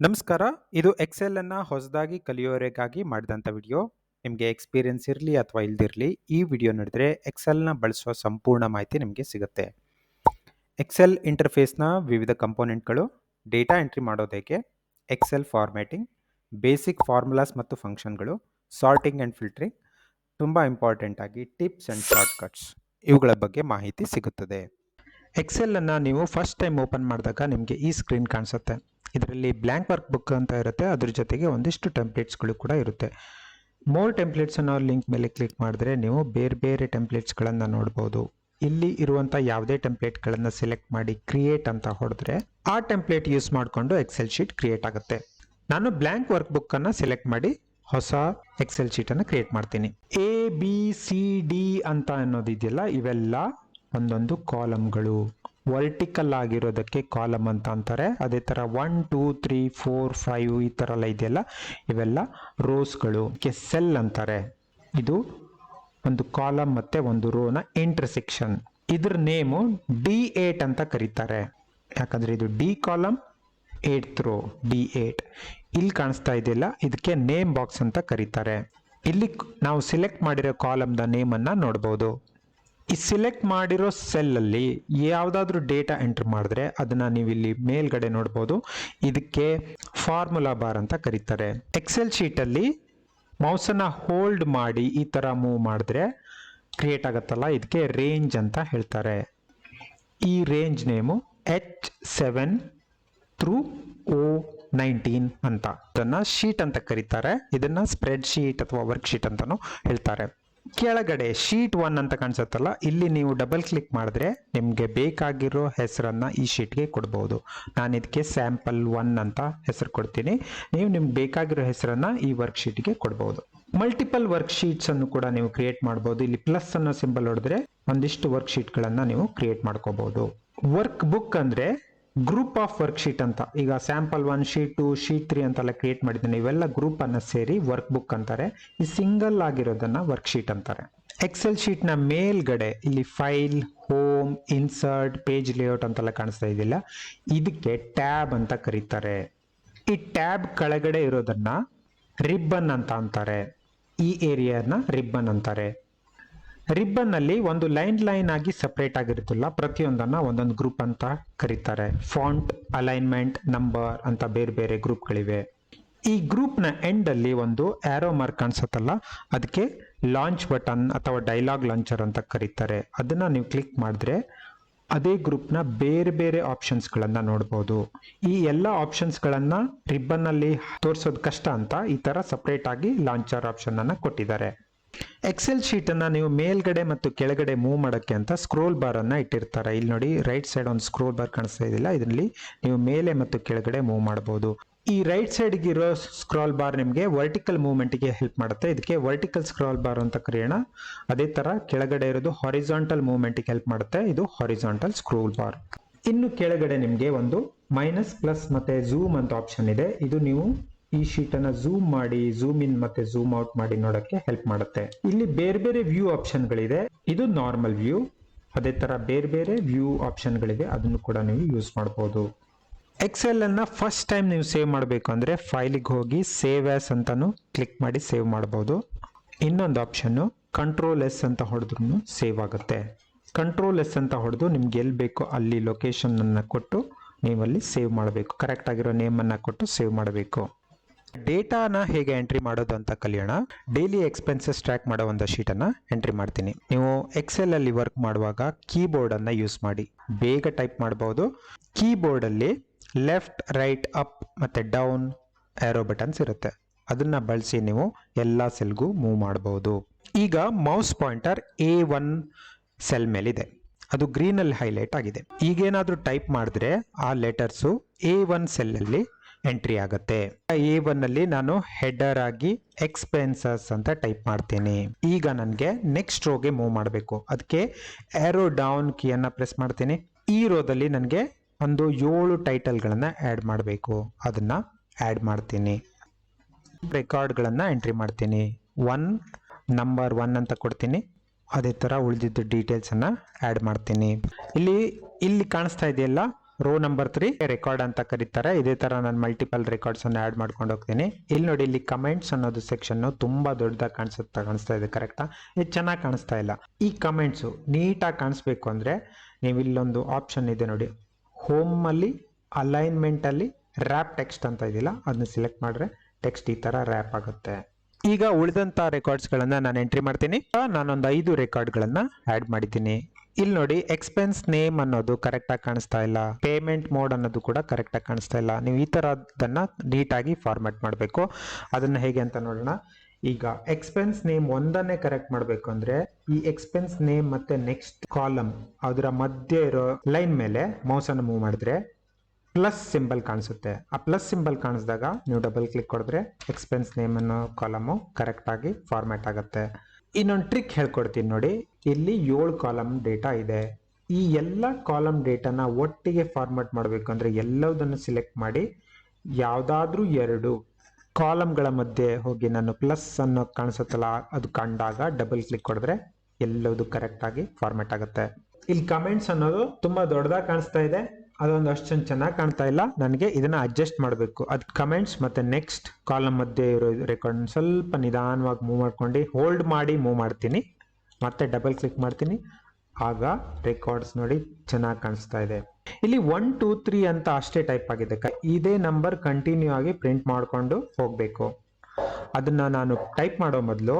ನಮಸ್ಕಾರ. ಇದು ಎಕ್ಸೆಲ್ ಅನ್ನ ಹೊಸದಾಗಿ ಕಲಿಯೋರಿಗಾಗಿ ಮಾಡಿದಂಥ ವಿಡಿಯೋ. ನಿಮಗೆ ಎಕ್ಸ್ಪೀರಿಯನ್ಸ್ ಇರಲಿ ಅಥವಾ ಇಲ್ದಿರಲಿ, ಈ ವಿಡಿಯೋ ನೋಡಿದ್ರೆ ಎಕ್ಸೆಲ್ನ ಬಳಸುವ ಸಂಪೂರ್ಣ ಮಾಹಿತಿ ನಿಮಗೆ ಸಿಗುತ್ತೆ. ಎಕ್ಸೆಲ್ ಇಂಟರ್ಫೇಸ್ನ ವಿವಿಧ ಕಂಪೋನೆಂಟ್ಗಳು, ಡೇಟಾ ಎಂಟ್ರಿ ಮಾಡೋದಕ್ಕೆ, ಎಕ್ಸೆಲ್ ಫಾರ್ಮ್ಯಾಟಿಂಗ್, ಬೇಸಿಕ್ ಫಾರ್ಮುಲಾಸ್ ಮತ್ತು ಫಂಕ್ಷನ್ಗಳು, ಸಾರ್ಟಿಂಗ್ ಆ್ಯಂಡ್ ಫಿಲ್ಟರಿಂಗ್, ತುಂಬ ಇಂಪಾರ್ಟೆಂಟ್ ಆಗಿ ಟಿಪ್ಸ್ ಆ್ಯಂಡ್ ಶಾರ್ಟ್ಕಟ್ಸ್, ಇವುಗಳ ಬಗ್ಗೆ ಮಾಹಿತಿ ಸಿಗುತ್ತದೆ. ಎಕ್ಸೆಲನ್ನು ನೀವು ಫಸ್ಟ್ ಟೈಮ್ ಓಪನ್ ಮಾಡಿದಾಗ ನಿಮಗೆ ಈ ಸ್ಕ್ರೀನ್ ಕಾಣಿಸುತ್ತೆ. ಇದರಲ್ಲಿ ಬ್ಲ್ಯಾಂಕ್ ವರ್ಕ್ ಬುಕ್ ಅಂತ ಇರುತ್ತೆ, ಅದ್ರ ಜೊತೆಗೆ ಒಂದಿಷ್ಟು ಟೆಂಪ್ಲೇಟ್ಸ್ಗಳು ಕೂಡ ಇರುತ್ತೆ. ಮೋರ್ ಟೆಂಪ್ಲೇಟ್ಸ್ ಅನ್ನೋ ಲಿಂಕ್ ಮೇಲೆ ಕ್ಲಿಕ್ ಮಾಡಿದ್ರೆ ನೀವು ಬೇರೆ ಬೇರೆ ಟೆಂಪ್ಲೇಟ್ಸ್ಗಳನ್ನು ನೋಡ್ಬೋದು. ಇಲ್ಲಿ ಇರುವಂಥ ಯಾವುದೇ ಟೆಂಪ್ಲೇಟ್ಗಳನ್ನು ಸೆಲೆಕ್ಟ್ ಮಾಡಿ ಕ್ರಿಯೇಟ್ ಅಂತ ಹೊಡೆದ್ರೆ ಆ ಟೆಂಪ್ಲೇಟ್ ಯೂಸ್ ಮಾಡಿಕೊಂಡು ಎಕ್ಸೆಲ್ ಶೀಟ್ ಕ್ರಿಯೇಟ್ ಆಗುತ್ತೆ. ನಾನು ಬ್ಲ್ಯಾಂಕ್ ವರ್ಕ್ ಬುಕ್ಕನ್ನು ಸೆಲೆಕ್ಟ್ ಮಾಡಿ ಹೊಸ ಎಕ್ಸೆಲ್ ಶೀಟನ್ನು ಕ್ರಿಯೇಟ್ ಮಾಡ್ತೀನಿ. ABCD ಅಂತ ಅನ್ನೋದಿದೆಯಲ್ಲ, ಇವೆಲ್ಲ ಒಂದೊಂದು ಕಾಲಮ್ಗಳು. ವರ್ಟಿಕಲ್ ಆಗಿರೋದಕ್ಕೆ ಕಾಲಮ್ ಅಂತ ಅಂತಾರೆ. ಅದೇ ಥರ 1 2 3 4 5 ಈ ಥರ ಎಲ್ಲ ಇದೆಯಲ್ಲ, ಇವೆಲ್ಲ ರೋಸ್ಗಳು, ಸೆಲ್ ಅಂತಾರೆ. ಇದು ಒಂದು ಕಾಲಮ್ ಮತ್ತೆ ಒಂದು ರೋನ ಇಂಟರ್ಸೆಕ್ಷನ್. ಇದ್ರ ನೇಮು D8 ಅಂತ ಕರೀತಾರೆ, ಯಾಕಂದ್ರೆ ಇದು D column 8th rho D8. ಇಲ್ಲಿ ಕಾಣಿಸ್ತಾ ಇದೆಯಲ್ಲ, ಇದಕ್ಕೆ ನೇಮ್ ಬಾಕ್ಸ್ ಅಂತ ಕರೀತಾರೆ. ಇಲ್ಲಿ ನಾವು ಸೆಲೆಕ್ಟ್ ಮಾಡಿರೋ ಕಾಲಮ್ನ ನೇಮನ್ನು ನೋಡ್ಬೋದು. ಈ ಸೆಲೆಕ್ಟ್ ಮಾಡಿರೋ ಸೆಲ್ಲಲ್ಲಿ ಯಾವುದಾದ್ರೂ ಡೇಟಾ ಎಂಟ್ರ್ ಮಾಡಿದ್ರೆ ಅದನ್ನು ನೀವು ಇಲ್ಲಿ ಮೇಲ್ಗಡೆ ನೋಡ್ಬೋದು. ಇದಕ್ಕೆ ಫಾರ್ಮುಲಾ ಬಾರ್ ಅಂತ ಕರೀತಾರೆ. ಎಕ್ಸೆಲ್ ಶೀಟಲ್ಲಿ ಮೌಸನ್ನು ಹೋಲ್ಡ್ ಮಾಡಿ ಈ ಥರ ಮೂವ್ ಮಾಡಿದ್ರೆ ಕ್ರಿಯೇಟ್ ಆಗುತ್ತಲ್ಲ, ಇದಕ್ಕೆ ರೇಂಜ್ ಅಂತ ಹೇಳ್ತಾರೆ. ಈ range name H7 through O19 ಅಂತ. ಇದನ್ನು ಶೀಟ್ ಅಂತ ಕರೀತಾರೆ. ಇದನ್ನು ಸ್ಪ್ರೆಡ್ ಶೀಟ್ ಅಥವಾ ವರ್ಕ್ ಶೀಟ್ ಅಂತಲೂ ಹೇಳ್ತಾರೆ. ಕೆಳಗಡೆ ಶೀಟ್ 1 ಅಂತ ಕಾಣಿಸುತ್ತಲ್ಲ, ಇಲ್ಲಿ ನೀವು ಡಬಲ್ ಕ್ಲಿಕ್ ಮಾಡಿದ್ರೆ ನಿಮಗೆ ಬೇಕಾಗಿರೋ ಹೆಸರನ್ನ ಈ ಶೀಟ್ಗೆ ಕೊಡ್ಬೋದು. ನಾನು ಇದಕ್ಕೆ ಸ್ಯಾಂಪಲ್ 1 ಅಂತ ಹೆಸರು ಕೊಡ್ತೀನಿ. ನೀವು ನಿಮ್ಗೆ ಬೇಕಾಗಿರೋ ಹೆಸರನ್ನ ಈ ವರ್ಕ್ ಶೀಟ್ಗೆ ಕೊಡ್ಬೋದು. ಮಲ್ಟಿಪಲ್ ವರ್ಕ್ ಶೀಟ್ಸ್ ಅನ್ನು ಕೂಡ ನೀವು ಕ್ರಿಯೇಟ್ ಮಾಡ್ಬೋದು. ಇಲ್ಲಿ ಪ್ಲಸ್ ಅನ್ನೋ ಸಿಂಬಲ್ ಹೊಡೆದ್ರೆ ಒಂದಿಷ್ಟು ವರ್ಕ್ ಶೀಟ್ಗಳನ್ನ ನೀವು ಕ್ರಿಯೇಟ್ ಮಾಡ್ಕೋಬಹುದು. ವರ್ಕ್ ಬುಕ್ ಅಂದ್ರೆ ಗ್ರೂಪ್ ಆಫ್ ವರ್ಕ್ ಶೀಟ್ ಅಂತ. ಈಗ ಸ್ಯಾಂಪಲ್ 1 ಶೀಟ್ 2 ಶೀಟ್ 3 ಅಂತೆಲ್ಲ ಕ್ರಿಯೇಟ್ ಮಾಡಿದ್ದೀನಿ. ಇವೆಲ್ಲ ಗ್ರೂಪ್ ಅನ್ನ ಸೇರಿ ವರ್ಕ್ ಬುಕ್ ಅಂತಾರೆ. ಈ ಸಿಂಗಲ್ ಆಗಿರೋದನ್ನ ವರ್ಕ್ ಶೀಟ್ ಅಂತಾರೆ. ಎಕ್ಸೆಲ್ ಶೀಟ್ ನ ಮೇಲ್ಗಡೆ ಇಲ್ಲಿ file, home, insert, page layout ಅಂತೆಲ್ಲ ಕಾಣಿಸ್ತಾ ಇದೆಯಲ್ಲ, ಇದಕ್ಕೆ ಟ್ಯಾಬ್ ಅಂತ ಕರೀತಾರೆ. ಈ ಟ್ಯಾಬ್ ಕೆಳಗಡೆ ಇರೋದನ್ನ ರಿಬ್ಬನ್ ಅಂತ ಅಂತಾರೆ. ಈ ಏರಿಯಾನ ರಿಬ್ಬನ್ ಅಂತಾರೆ. ರಿಬ್ಬನ್ ಅಲ್ಲಿ ಒಂದು ಲೈನ್ ಆಗಿ ಸಪರೇಟ್ ಆಗಿರುತ್ತಲ್ಲ, ಪ್ರತಿಯೊಂದನ್ನ ಒಂದೊಂದು ಗ್ರೂಪ್ ಅಂತ ಕರೀತಾರೆ. ಫಾಂಟ್, ಅಲೈನ್ಮೆಂಟ್, ನಂಬರ್ ಅಂತ ಬೇರೆ ಬೇರೆ ಗ್ರೂಪ್ಗಳಿವೆ. ಈ ಗ್ರೂಪ್ನ ಎಂಡ್ ಅಲ್ಲಿ ಒಂದು ಆರೋ ಮಾರ್ಕ್ ಕಾಣಿಸುತ್ತಲ್ಲ, ಅದಕ್ಕೆ ಲಾಂಚ್ ಬಟನ್ ಅಥವಾ ಡೈಲಾಗ್ ಲಾಂಚರ್ ಅಂತ ಕರೀತಾರೆ. ಅದನ್ನ ನೀವು ಕ್ಲಿಕ್ ಮಾಡಿದ್ರೆ ಅದೇ ಗ್ರೂಪ್ನ ಬೇರೆ ಬೇರೆ ಆಪ್ಷನ್ಸ್ಗಳನ್ನ ನೋಡ್ಬೋದು. ಈ ಎಲ್ಲ ಆಪ್ಷನ್ಸ್ಗಳನ್ನ ರಿಬ್ಬನ್ ಅಲ್ಲಿ ತೋರಿಸೋದು ಕಷ್ಟ ಅಂತ ಈ ತರ ಸಪರೇಟ್ ಆಗಿ ಲಾಂಚರ್ ಆಪ್ಷನ್ ಅನ್ನ ಕೊಟ್ಟಿದ್ದಾರೆ. ಎಕ್ಸೆಲ್ ಶೀಟ್ ಅನ್ನ ನೀವು ಮೇಲ್ಗಡೆ ಮತ್ತು ಕೆಳಗಡೆ ಮೂವ್ ಮಾಡೋಕ್ಕೆ ಅಂತ ಸ್ಕ್ರೋಲ್ ಬಾರ್ ಅನ್ನ ಇಟ್ಟಿರ್ತಾರೆ. ಇಲ್ಲಿ ನೋಡಿ, ರೈಟ್ ಸೈಡ್ ಒಂದು ಸ್ಕ್ರೋಲ್ ಬಾರ್ ಕಾಣಿಸ್ತಾ ಇದೆಯಲ್ಲ, ಇದರಲ್ಲಿ ನೀವು ಮೇಲೆ ಮತ್ತು ಕೆಳಗಡೆ ಮೂವ್ ಮಾಡಬಹುದು. ಈ ರೈಟ್ ಸೈಡ್ ಇರೋ ಸ್ಕ್ರಾಲ್ ಬಾರ್ ನಿಮಗೆ ವರ್ಟಿಕಲ್ ಮೂವ್ಮೆಂಟ್ ಗೆ ಹೆಲ್ಪ್ ಮಾಡುತ್ತೆ. ಇದಕ್ಕೆ ವರ್ಟಿಕಲ್ ಸ್ಕ್ರಾಲ್ ಬಾರ್ ಅಂತ ಕರೆಯೋಣ. ಅದೇ ತರ ಕೆಳಗಡೆ ಇರೋದು ಹಾರಿಜಾಂಟಲ್ ಮೂವ್ಮೆಂಟ್ ಗೆ ಹೆಲ್ಪ್ ಮಾಡುತ್ತೆ. ಇದು ಹಾರಿಜಾಂಟಲ್ ಸ್ಕ್ರೋಲ್ ಬಾರ್. ಇನ್ನು ಕೆಳಗಡೆ ನಿಮಗೆ ಒಂದು ಮೈನಸ್, ಪ್ಲಸ್ ಮತ್ತೆ ಝೂಮ್ ಅಂತ ಆಪ್ಷನ್ ಇದೆ. ಇದು ನೀವು ಈ ಶೀಟ್ ಅನ್ನ ಝೂಮ್ ಮಾಡಿ, ಝೂಮ್ ಇನ್ ಮತ್ತೆ ಝೂಮ್ ಔಟ್ ಮಾಡಿ ನೋಡಕ್ಕೆ ಹೆಲ್ಪ್ ಮಾಡುತ್ತೆ. ಇಲ್ಲಿ ಬೇರೆ ಬೇರೆ ವ್ಯೂ ಆಪ್ಷನ್ ಗಳಿದೆ. ಇದು ನಾರ್ಮಲ್ ವ್ಯೂ. ಅದೇ ತರ ಬೇರೆ ಬೇರೆ ವ್ಯೂ ಆಪ್ಷನ್ ಗಳಿವೆ, ಅದನ್ನು ಕೂಡ ನೀವು ಯೂಸ್ ಮಾಡಬಹುದು. ಎಕ್ಸೆಲ್ ಅನ್ನ ಫಸ್ಟ್ ಟೈಮ್ ನೀವು ಸೇವ್ ಮಾಡಬೇಕು ಅಂದ್ರೆ ಫೈಲಿಗೆ ಹೋಗಿ ಸೇವ್ ಆಸ್ ಅಂತಾನು ಕ್ಲಿಕ್ ಮಾಡಿ ಸೇವ್ ಮಾಡಬಹುದು. ಇನ್ನೊಂದು ಆಪ್ಷನ್ ಕಂಟ್ರೋಲ್ ಎಸ್ ಅಂತ ಹೊಡೆದ್ರು ಸೇವ್ ಆಗುತ್ತೆ. ಕಂಟ್ರೋಲ್ ಎಸ್ ಅಂತ ಹೊಡೆದು ನಿಮ್ಗೆ ಎಲ್ಲಿ ಬೇಕೋ ಅಲ್ಲಿ ಲೊಕೇಶನ್ ಅನ್ನ ಕೊಟ್ಟು ನೀವಲ್ಲಿ ಸೇವ್ ಮಾಡಬೇಕು. ಕರೆಕ್ಟ್ ಆಗಿರೋ ನೇಮ್ ಅನ್ನ ಕೊಟ್ಟು ಸೇವ್ ಮಾಡಬೇಕು. ಡೇಟಾನ ಹೇಗೆ ಎಂಟ್ರಿ ಮಾಡೋದು ಅಂತ ಕಲಿಯೋಣ. ಡೈಲಿ ಎಕ್ಸ್ಪೆನ್ಸಸ್ ಟ್ರ್ಯಾಕ್ ಮಾಡೋ ಒಂದು ಶೀಟ್ ಅನ್ನ ಎಂಟ್ರಿ ಮಾಡ್ತೀನಿ. ನೀವು ಎಕ್ಸೆಲ್ ಅಲ್ಲಿ ವರ್ಕ್ ಮಾಡುವಾಗ ಕೀಬೋರ್ಡ್ ಅನ್ನ ಯೂಸ್ ಮಾಡಿ ಬೇಗ ಟೈಪ್ ಮಾಡಬಹುದು. ಕೀಬೋರ್ಡ್ ಅಲ್ಲಿ ಲೆಫ್ಟ್, ರೈಟ್, ಅಪ್ ಮತ್ತೆ ಡೌನ್ ಆರೋ ಬಟನ್ಸ್ ಇರುತ್ತೆ. ಅದನ್ನ ಬಳಸಿ ನೀವು ಎಲ್ಲಾ ಸೆಲ್ಗೂ ಮೂವ್ ಮಾಡಬಹುದು. ಈಗ ಮೌಸ್ ಪಾಯಿಂಟರ್ A1 ಸೆಲ್ ಮೇಲಿದೆ, ಅದು ಗ್ರೀನ್ ಅಲ್ಲಿ ಹೈಲೈಟ್ ಆಗಿದೆ. ಈಗೇನಾದ್ರೂ ಟೈಪ್ ಮಾಡಿದ್ರೆ ಆ ಲೆಟರ್ಸು A1 ಸೆಲ್ ಅಲ್ಲಿ ಎಂಟ್ರಿ ಆಗುತ್ತೆ. A1 ಅಲ್ಲಿ ನಾನು ಹೆಡರ್ ಆಗಿ ಎಕ್ಸ್ಪೆನ್ಸಸ್ ಅಂತ ಟೈಪ್ ಮಾಡ್ತೀನಿ. ಈಗ ನನಗೆ ನೆಕ್ಸ್ಟ್ ರೋಗೆ ಮೂವ್ ಮಾಡಬೇಕು. ಅದಕ್ಕೆ ಆರೋ ಡೌನ್ ಕೀಯನ್ನ ಪ್ರೆಸ್ ಮಾಡ್ತೀನಿ. ಈ ರೋದಲ್ಲಿ ನನಗೆ ಒಂದು 7 ಟೈಟಲ್ಗಳನ್ನ ಆ್ಯಡ್ ಮಾಡಬೇಕು. ಅದನ್ನ ಆ್ಯಡ್ ಮಾಡ್ತೀನಿ. ರೆಕಾರ್ಡ್ಗಳನ್ನ ಎಂಟ್ರಿ ಮಾಡ್ತೀನಿ. 1 ನಂಬರ್ 1 ಅಂತ ಕೊಡ್ತೀನಿ. ಅದೇ ತರ ಉಳಿದಿದ್ದ ಡೀಟೇಲ್ಸ್ ಅನ್ನ ಆ್ಯಡ್ ಮಾಡ್ತೀನಿ. ಇಲ್ಲಿ ಕಾಣಿಸ್ತಾ ಇದೆಯಲ್ಲ, ರೋ ನಂಬರ್ 3 ರೆಕಾರ್ಡ್ ಅಂತ ಕರೀತಾರೆ. ಇದೇ ತರ ನಾನು ಮಲ್ಟಿಪಲ್ ರೆಕಾರ್ಡ್ಸ್ ಅನ್ನು ಆಡ್ ಮಾಡ್ಕೊಂಡು ಹೋಗ್ತೀನಿ. ಇಲ್ಲಿ ನೋಡಿ, ಇಲ್ಲಿ ಕಮೆಂಟ್ಸ್ ಅನ್ನೋದು ಸೆಕ್ಷನ್ ತುಂಬಾ ದೊಡ್ಡದಾಗಿ ಕಾಣಿಸ್ತಾ ಇದೆ. ಕರೆಕ್ಟಾ? ಇದು ಚೆನ್ನಾಗಿ ಕಾಣಿಸ್ತಾ ಇಲ್ಲ. ಈ ಕಮೆಂಟ್ಸ್ ನೀಟಾಗಿ ಕಾಣಿಸ್ಬೇಕು ಅಂದ್ರೆ ನೀವು ಇಲ್ಲೊಂದು ಆಪ್ಷನ್ ಇದೆ ನೋಡಿ, ಹೋಮ್ ಅಲ್ಲಿ ಅಲೈನ್ಮೆಂಟ್ ಅಲ್ಲಿ ರ್ಯಾಪ್ ಟೆಕ್ಸ್ಟ್ ಅಂತ ಇದೆಯಲ್ಲ, ಅದನ್ನ ಸೆಲೆಕ್ಟ್ ಮಾಡಿದ್ರೆ ಟೆಕ್ಸ್ಟ್ ಈ ತರ ರ್ಯಾಪ್ ಆಗುತ್ತೆ. ಈಗ ಉಳಿದಂತ ರೆಕಾರ್ಡ್ಸ್ ಗಳನ್ನ ನಾನು ಎಂಟ್ರಿ ಮಾಡ್ತೀನಿ. ನಾನೊಂದು 5 ರೆಕಾರ್ಡ್ ಗಳನ್ನ ಆಡ್ ಮಾಡಿದ್ದೀನಿ. ಇಲ್ಲಿ ನೋಡಿ, ಎಕ್ಸ್ಪೆನ್ಸ್ ನೇಮ್ ಅನ್ನೋದು ಕರೆಕ್ಟ್ ಆಗಿ ಕಾಣಿಸ್ತಾ ಇಲ್ಲ, ಪೇಮೆಂಟ್ ಮೋಡ್ ಅನ್ನೋದು ಕೂಡ ಕರೆಕ್ಟ್ ಆಗಿ ಕಾಣಿಸ್ತಾ ಇಲ್ಲ. ನೀವು ಈ ತರದನ್ನ ನೀಟಾಗಿ ಫಾರ್ಮ್ಯಾಟ್ ಮಾಡಬೇಕು. ಅದನ್ನ ಹೇಗೆ ಅಂತ ನೋಡೋಣ. ಈಗ ಎಕ್ಸ್ಪೆನ್ಸ್ ನೇಮ್ ಒಂದನ್ನೇ ಕರೆಕ್ಟ್ ಮಾಡಬೇಕು ಅಂದ್ರೆ ಈ ಎಕ್ಸ್ಪೆನ್ಸ್ ನೇಮ್ ಮತ್ತೆ ನೆಕ್ಸ್ಟ್ ಕಾಲಮ್ ಅದರ ಮಧ್ಯೆ ಇರೋ ಲೈನ್ ಮೇಲೆ ಮೌಸ್ ಅನ್ನು ಮೂವ್ ಮಾಡಿದ್ರೆ ಪ್ಲಸ್ ಸಿಂಬಲ್ ಕಾಣಿಸುತ್ತೆ. ಆ ಪ್ಲಸ್ ಸಿಂಬಲ್ ಕಾಣಿಸಿದಾಗ ನೀವು ಡಬಲ್ ಕ್ಲಿಕ್ ಕೊಡಿದ್ರೆ ಎಕ್ಸ್ಪೆನ್ಸ್ ನೇಮ್ ಅನ್ನೋ ಕಾಲಮು ಕರೆಕ್ಟ್ ಆಗಿ ಫಾರ್ಮ್ಯಾಟ್ ಆಗುತ್ತೆ. ಇನ್ನೊಂದು ಟ್ರಿಕ್ ಹೇಳ್ಕೊಡ್ತೀನಿ ನೋಡಿ. ಇಲ್ಲಿ 7 ಕಾಲಮ್ ಡೇಟಾ ಇದೆ. ಈ ಎಲ್ಲ ಕಾಲಮ್ ಡೇಟಾನ ಒಟ್ಟಿಗೆ ಫಾರ್ಮ್ಯಾಟ್ ಮಾಡಬೇಕು ಅಂದ್ರೆ ಎಲ್ಲದನ್ನು ಸಿಲೆಕ್ಟ್ ಮಾಡಿ ಯಾವ್ದಾದ್ರೂ 2 ಕಾಲಮ್ಗಳ ಮಧ್ಯೆ ಹೋಗಿ ನಾನು ಪ್ಲಸ್ ಅನ್ನೋ ಕಾಣಿಸುತ್ತಲ್ಲ, ಅದು ಕಂಡಾಗ ಡಬಲ್ ಕ್ಲಿಕ್ ಕೊಡಿದ್ರೆ ಎಲ್ಲದು ಕರೆಕ್ಟ್ ಆಗಿ ಫಾರ್ಮ್ಯಾಟ್ ಆಗುತ್ತೆ. ಇಲ್ಲಿ ಕಮೆಂಟ್ಸ್ ಅನ್ನೋದು ತುಂಬಾ ದೊಡ್ಡದಾಗಿ ಕಾಣಿಸ್ತಾ ಇದೆ, ಅದೊಂದು ಅಷ್ಟೊಂದು ಚೆನ್ನಾಗಿ ಕಾಣ್ತಾ ಇಲ್ಲ. ನನಗೆ ಇದನ್ನ ಅಡ್ಜಸ್ಟ್ ಮಾಡಬೇಕು. ಅದು ಕಮೆಂಟ್ಸ್ ಮತ್ತೆ ನೆಕ್ಸ್ಟ್ ಕಾಲಮ್ ಮಧ್ಯೆ ಇರೋ ರೆಕಾರ್ಡ್ ಸ್ವಲ್ಪ ನಿಧಾನವಾಗಿ ಮೂವ್ ಮಾಡ್ಕೊಂಡು ಹೋಲ್ಡ್ ಮಾಡಿ ಮೂವ್ ಮಾಡ್ತೀನಿ, ಮತ್ತೆ ಡಬಲ್ ಕ್ಲಿಕ್ ಮಾಡ್ತೀನಿ. ಆಗ ರೆಕಾರ್ಡ್ಸ್ ನೋಡಿ ಚೆನ್ನಾಗಿ ಕಾಣಿಸ್ತಾ ಇದೆ. ಇಲ್ಲಿ 1 2 3 ಅಂತ ಅಷ್ಟೇ ಟೈಪ್ ಆಗಿದೆ. ಇದೇ ನಂಬರ್ ಕಂಟಿನ್ಯೂ ಆಗಿ ಪ್ರಿಂಟ್ ಮಾಡ್ಕೊಂಡು ಹೋಗ್ಬೇಕು. ಅದನ್ನ ನಾನು ಟೈಪ್ ಮಾಡೋ ಮೊದಲು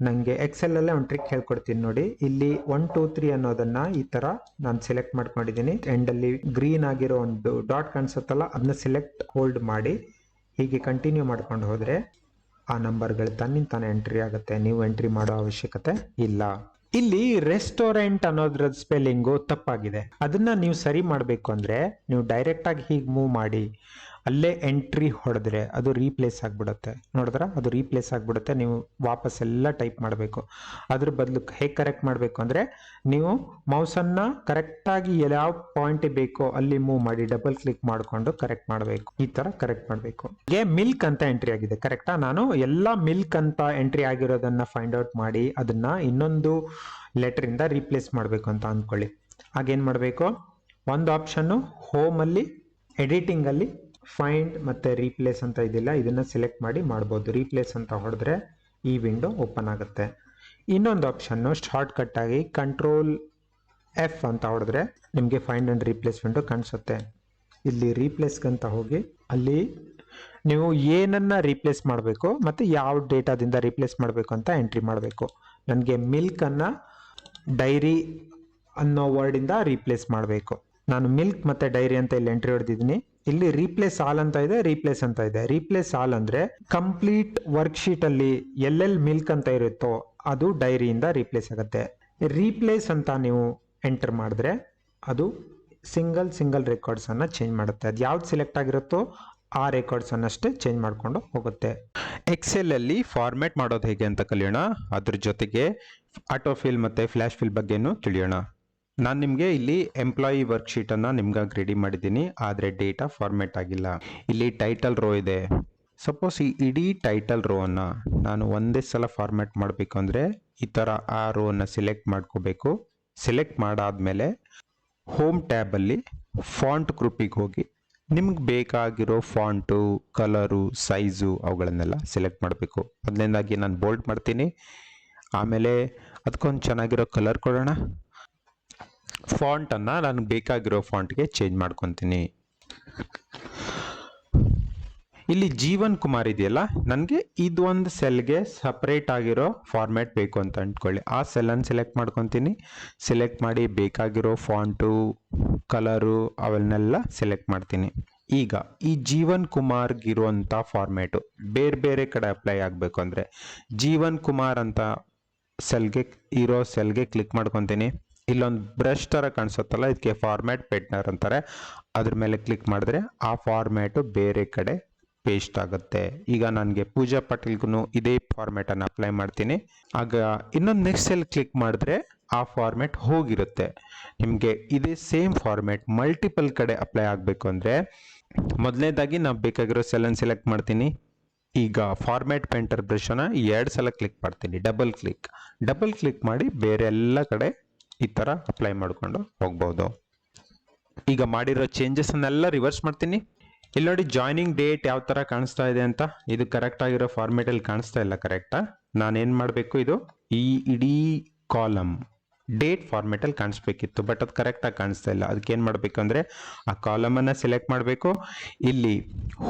ನನಗೆ ಎಕ್ಸೆಲ್ ಅಲ್ಲೇ ಒಂದು ಟ್ರಿಕ್ ಹೇಳ್ಕೊಡ್ತೀನಿ ನೋಡಿ. ಇಲ್ಲಿ 1 2 3 ಅನ್ನೋದನ್ನ ಈ ತರ ನಾನು ಸೆಲೆಕ್ಟ್ ಮಾಡ್ಕೊಂಡಿದ್ದೀನಿ. ಎಂಡ್ ಅಲ್ಲಿ ಗ್ರೀನ್ ಆಗಿರೋ ಒಂದು ಡಾಟ್ ಕಾಣಿಸುತ್ತಲ್ಲ, ಅದನ್ನ ಸೆಲೆಕ್ಟ್ ಹೋಲ್ಡ್ ಮಾಡಿ ಹೀಗೆ ಕಂಟಿನ್ಯೂ ಮಾಡ್ಕೊಂಡು ಹೋದ್ರೆ ಆ ನಂಬರ್ಗಳು ತನ್ನಿಂತಾನೆ ಎಂಟ್ರಿ ಆಗುತ್ತೆ. ನೀವು ಎಂಟ್ರಿ ಮಾಡೋ ಅವಶ್ಯಕತೆ ಇಲ್ಲ. ಇಲ್ಲಿ ರೆಸ್ಟೋರೆಂಟ್ ಅನ್ನೋದ್ರ ಸ್ಪೆಲ್ಲಿಂಗು ತಪ್ಪಾಗಿದೆ. ಅದನ್ನ ನೀವು ಸರಿ ಮಾಡಬೇಕು ಅಂದ್ರೆ ನೀವು ಡೈರೆಕ್ಟ್ ಆಗಿ ಹೀಗೆ ಮೂವ್ ಮಾಡಿ ಅಲ್ಲೇ ಎಂಟ್ರಿ ಹೊಡೆದ್ರೆ ಅದು ರೀಪ್ಲೇಸ್ ಆಗ್ಬಿಡುತ್ತೆ. ನೋಡಿದ್ರ, ಅದು ರೀಪ್ಲೇಸ್ ಆಗ್ಬಿಡುತ್ತೆ. ನೀವು ವಾಪಸ್ ಎಲ್ಲ ಟೈಪ್ ಮಾಡಬೇಕು. ಅದ್ರ ಬದಲು ಹೇಗೆ ಕರೆಕ್ಟ್ ಮಾಡಬೇಕು ಅಂದ್ರೆ ನೀವು ಮೌಸನ್ನ ಕರೆಕ್ಟ್ ಆಗಿ ಯಾವ ಪಾಯಿಂಟ್ ಬೇಕೋ ಅಲ್ಲಿ ಮೂವ್ ಮಾಡಿ ಡಬಲ್ ಕ್ಲಿಕ್ ಮಾಡಿಕೊಂಡು ಕರೆಕ್ಟ್ ಮಾಡಬೇಕು. ಈ ತರ ಕರೆಕ್ಟ್ ಮಾಡಬೇಕು. ಮಿಲ್ಕ್ ಅಂತ ಎಂಟ್ರಿ ಆಗಿದೆ, ಕರೆಕ್ಟಾ? ನಾನು ಎಲ್ಲ ಮಿಲ್ಕ್ ಅಂತ ಎಂಟ್ರಿ ಆಗಿರೋದನ್ನ ಫೈಂಡ್ ಔಟ್ ಮಾಡಿ ಅದನ್ನ ಇನ್ನೊಂದು ಲೆಟರ್ ಇಂದ ರೀಪ್ಲೇಸ್ ಮಾಡಬೇಕು ಅಂತ ಅಂದ್ಕೊಳ್ಳಿ. ಆಗೇನ್ ಮಾಡಬೇಕು, ಒಂದು ಆಪ್ಷನ್ ಹೋಮ್ ಅಲ್ಲಿ ಎಡಿಟಿಂಗ್ ಅಲ್ಲಿ ಫೈಂಡ್ ಮತ್ತೆ ರೀಪ್ಲೇಸ್ ಅಂತ ಇದಿಲ್ಲ, ಇದನ್ನ ಸೆಲೆಕ್ಟ್ ಮಾಡಿ ಮಾಡಬಹುದು. ರೀಪ್ಲೇಸ್ ಅಂತ ಹೊಡೆದ್ರೆ ಈ ವಿಂಡೋ ಓಪನ್ ಆಗುತ್ತೆ. ಇನ್ನೊಂದು ಆಪ್ಷನ್ ಶಾರ್ಟ್ ಕಟ್ ಆಗಿ ಕಂಟ್ರೋಲ್ F ಅಂತ ಹೊಡೆದ್ರೆ ನಿಮಗೆ ಫೈಂಡ್ ಅಂಡ್ ರೀಪ್ಲೇಸ್ ವಿಂಡೋ ಕಾಣಿಸುತ್ತೆ. ಇಲ್ಲಿ ರೀಪ್ಲೇಸ್ ಅಂತ ಹೋಗಿ ಅಲ್ಲಿ ನೀವು ಏನನ್ನ ರೀಪ್ಲೇಸ್ ಮಾಡಬೇಕು ಮತ್ತೆ ಯಾವ ಡೇಟಾದಿಂದ ರೀಪ್ಲೇಸ್ ಮಾಡಬೇಕು ಅಂತ ಎಂಟ್ರಿ ಮಾಡಬೇಕು. ನನಗೆ ಮಿಲ್ಕ್ ಅನ್ನ ಡೈರಿ ಅನ್ನೋ ವರ್ಡ್ ಇಂದ ರೀಪ್ಲೇಸ್ ಮಾಡಬೇಕು. ನಾನು ಮಿಲ್ಕ್ ಮತ್ತೆ ಡೈರಿ ಅಂತ ಇಲ್ಲಿ ಎಂಟ್ರಿ ಹೊಡೆದಿದ್ದೀನಿ. ಇಲ್ಲಿ ರೀಪ್ಲೇಸ್ ಆಲ್ ಅಂತ ಇದೆ, ರೀಪ್ಲೇಸ್ ಅಂತ ಇದೆ. ರೀಪ್ಲೇಸ್ ಆಲ್ ಅಂದ್ರೆ ಕಂಪ್ಲೀಟ್ ವರ್ಕ್ ಶೀಟ್ ಅಲ್ಲಿ ಎಲ್ಲೆಲ್ಲಿ ಮಿಲ್ಕ್ ಅಂತ ಇರುತ್ತೋ ಅದು ಡೈರಿಯಿಂದ ರೀಪ್ಲೇಸ್ ಆಗುತ್ತೆ. ರೀಪ್ಲೇಸ್ ಅಂತ ನೀವು ಎಂಟರ್ ಮಾಡಿದ್ರೆ ಅದು ಸಿಂಗಲ್ ರೆಕಾರ್ಡ್ಸ್ ಅನ್ನ ಚೇಂಜ್ ಮಾಡುತ್ತೆ. ಅದು ಯಾವ್ದು ಸೆಲೆಕ್ಟ್ ಆಗಿರುತ್ತೋ ಆ ರೆಕಾರ್ಡ್ಸ್ ಅನ್ನಷ್ಟೇ ಚೇಂಜ್ ಮಾಡ್ಕೊಂಡು ಹೋಗುತ್ತೆ. ಎಕ್ಸೆಲ್ ಅಲ್ಲಿ ಫಾರ್ಮ್ಯಾಟ್ ಮಾಡೋದು ಹೇಗೆ ಅಂತ ಕಲಿಯೋಣ. ಅದ್ರ ಜೊತೆಗೆ ಆಟೋಫಿಲ್ ಮತ್ತೆ ಫ್ಲಾಶ್ ಫಿಲ್ ಬಗ್ಗೆನೂ ತಿಳಿಯೋಣ. ನಾನು ನಿಮಗೆ ಇಲ್ಲಿ ಎಂಪ್ಲಾಯಿ ವರ್ಕ್ ಶೀಟ್ ಅನ್ನ ನಿಮ್ಗಾಗಿ ರೆಡಿ ಮಾಡಿದ್ದೀನಿ, ಆದ್ರೆ ಡೇಟಾ ಫಾರ್ಮ್ಯಾಟ್ ಆಗಿಲ್ಲ. ಇಲ್ಲಿ ಟೈಟಲ್ ರೋ ಇದೆ. ಸಪೋಸ್ ಈ ಇಡೀ ಟೈಟಲ್ ರೋ ಅನ್ನ ನಾನು ಒಂದೇ ಸಲ ಫಾರ್ಮ್ಯಾಟ್ ಮಾಡಬೇಕು ಅಂದ್ರೆ ಈ ತರ ಆ ರೋ ಅನ್ನ ಸೆಲೆಕ್ಟ್ ಮಾಡ್ಕೋಬೇಕು. ಸೆಲೆಕ್ಟ್ ಮಾಡಾದ್ಮೇಲೆ ಹೋಮ್ ಟ್ಯಾಬ್ ಅಲ್ಲಿ ಫಾಂಟ್ ಗ್ರೂಪಿಗೆ ಹೋಗಿ ನಿಮ್ಗೆ ಬೇಕಾಗಿರೋ ಫಾಂಟು, ಕಲರು, ಸೈಜು ಅವುಗಳನ್ನೆಲ್ಲ ಸೆಲೆಕ್ಟ್ ಮಾಡಬೇಕು. ಮೊದಲನೇದಾಗಿ ನಾನು ಬೋಲ್ಡ್ ಮಾಡ್ತೀನಿ. ಆಮೇಲೆ ಅದಕ್ಕೊಂದು ಚೆನ್ನಾಗಿರೋ ಕಲರ್ ಕೊಡೋಣ. ಫಾಂಟ್ ಅನ್ನ ನನಗೆ ಬೇಕಾಗಿರೋ ಫಾಂಟ್ಗೆ ಚೇಂಜ್ ಮಾಡ್ಕೊತೀನಿ. ಇಲ್ಲಿ ಜೀವನ್ ಕುಮಾರ್ ಇದೆಯಲ್ಲ, ನನಗೆ ಇದೊಂದು ಸೆಲ್ಗೆ ಸಪರೇಟ್ ಆಗಿರೋ ಫಾರ್ಮ್ಯಾಟ್ ಬೇಕು ಅಂತ ಅಂದ್ಕೊಳ್ಳಿ. ಆ ಸೆಲ್ಲನ್ನು ಸೆಲೆಕ್ಟ್ ಮಾಡ್ಕೊತೀನಿ. ಸೆಲೆಕ್ಟ್ ಮಾಡಿ ಬೇಕಾಗಿರೋ ಫಾಂಟು, ಕಲರು ಅವನ್ನೆಲ್ಲ ಸೆಲೆಕ್ಟ್ ಮಾಡ್ತೀನಿ. ಈಗ ಈ ಜೀವನ್ ಕುಮಾರ್ಗಿರುವಂಥ ಫಾರ್ಮ್ಯಾಟು ಬೇರೆ ಬೇರೆ ಕಡೆ ಅಪ್ಲೈ ಆಗಬೇಕು ಅಂದರೆ ಜೀವನ್ ಕುಮಾರ್ ಅಂತ ಸೆಲ್ಗೆ ಕ್ಲಿಕ್ ಮಾಡ್ಕೊತೀನಿ. ಇಲ್ಲೊಂದು ಬ್ರಷ್ ತರ ಕಾಣಿಸುತ್ತಲ್ಲ, ಇದಕ್ಕೆ ಫಾರ್ಮ್ಯಾಟ್ ಪೇಟ್ನರ್ ಅಂತಾರೆ. ಅದ್ರ ಮೇಲೆ ಕ್ಲಿಕ್ ಮಾಡಿದ್ರೆ ಆ ಫಾರ್ಮ್ಯಾಟು ಬೇರೆ ಕಡೆ ಪೇಸ್ಟ್ ಆಗುತ್ತೆ. ಈಗ ನನಗೆ ಪೂಜಾ ಪಾಟೀಲ್ಗೂ ಇದೇ ಫಾರ್ಮ್ಯಾಟ್ ಅನ್ನು ಅಪ್ಲೈ ಮಾಡ್ತೀನಿ. ಆಗ ಇನ್ನೊಂದು ನೆಕ್ಸ್ಟ್ ಸೆಲ್ ಕ್ಲಿಕ್ ಮಾಡಿದ್ರೆ ಆ ಫಾರ್ಮ್ಯಾಟ್ ಹೋಗಿರುತ್ತೆ. ನಿಮಗೆ ಇದೇ ಸೇಮ್ ಫಾರ್ಮ್ಯಾಟ್ ಮಲ್ಟಿಪಲ್ ಕಡೆ ಅಪ್ಲೈ ಆಗಬೇಕು ಅಂದರೆ ಮೊದಲನೇದಾಗಿ ನಾವು ಬೇಕಾಗಿರೋ ಸೆಲ್ಲನ್ನು ಸೆಲೆಕ್ಟ್ ಮಾಡ್ತೀನಿ. ಈಗ ಫಾರ್ಮ್ಯಾಟ್ ಪೇಂಟರ್ ಬ್ರಷ್ ಅನ್ನ 2 ಸಲ ಕ್ಲಿಕ್ ಮಾಡ್ತೀನಿ. ಡಬಲ್ ಕ್ಲಿಕ್ ಮಾಡಿ ಬೇರೆ ಎಲ್ಲ ಕಡೆ ಈ ತರ ಅಪ್ಲೈ ಮಾಡ್ಕೊಂಡು ಹೋಗ್ಬಹುದು. ಈಗ ಮಾಡಿರೋ ಚೇಂಜಸ್ ಅನ್ನೆಲ್ಲ ರಿವರ್ಸ್ ಮಾಡ್ತೀನಿ. ಇಲ್ಲಿ ನೋಡಿ ಜಾಯ್ನಿಂಗ್ ಡೇಟ್ ಯಾವ ತರ ಕಾಣಿಸ್ತಾ ಇದೆ ಅಂತ, ಇದು ಕರೆಕ್ಟ್ ಆಗಿರೋ ಫಾರ್ಮೇಟ್ ಅಲ್ಲಿ ಕಾಣಿಸ್ತಾ ಇಲ್ಲ. ಕರೆಕ್ಟಾ? ನಾನೇನ್ ಮಾಡಬೇಕು, ಇದು ಈ ಇಡೀ ಕಾಲಮ್ ಡೇಟ್ ಫಾರ್ಮೇಟ್ ಅಲ್ಲಿ ಕಾಣಿಸ್ಬೇಕಿತ್ತು, ಬಟ್ ಅದು ಕರೆಕ್ಟ್ ಆಗಿ ಕಾಣಿಸ್ತಾ ಇಲ್ಲ. ಅದಕ್ಕೆ ಏನ್ ಮಾಡ್ಬೇಕು ಅಂದ್ರೆ ಆ ಕಾಲಮ್ ಅನ್ನ ಸೆಲೆಕ್ಟ್ ಮಾಡಬೇಕು. ಇಲ್ಲಿ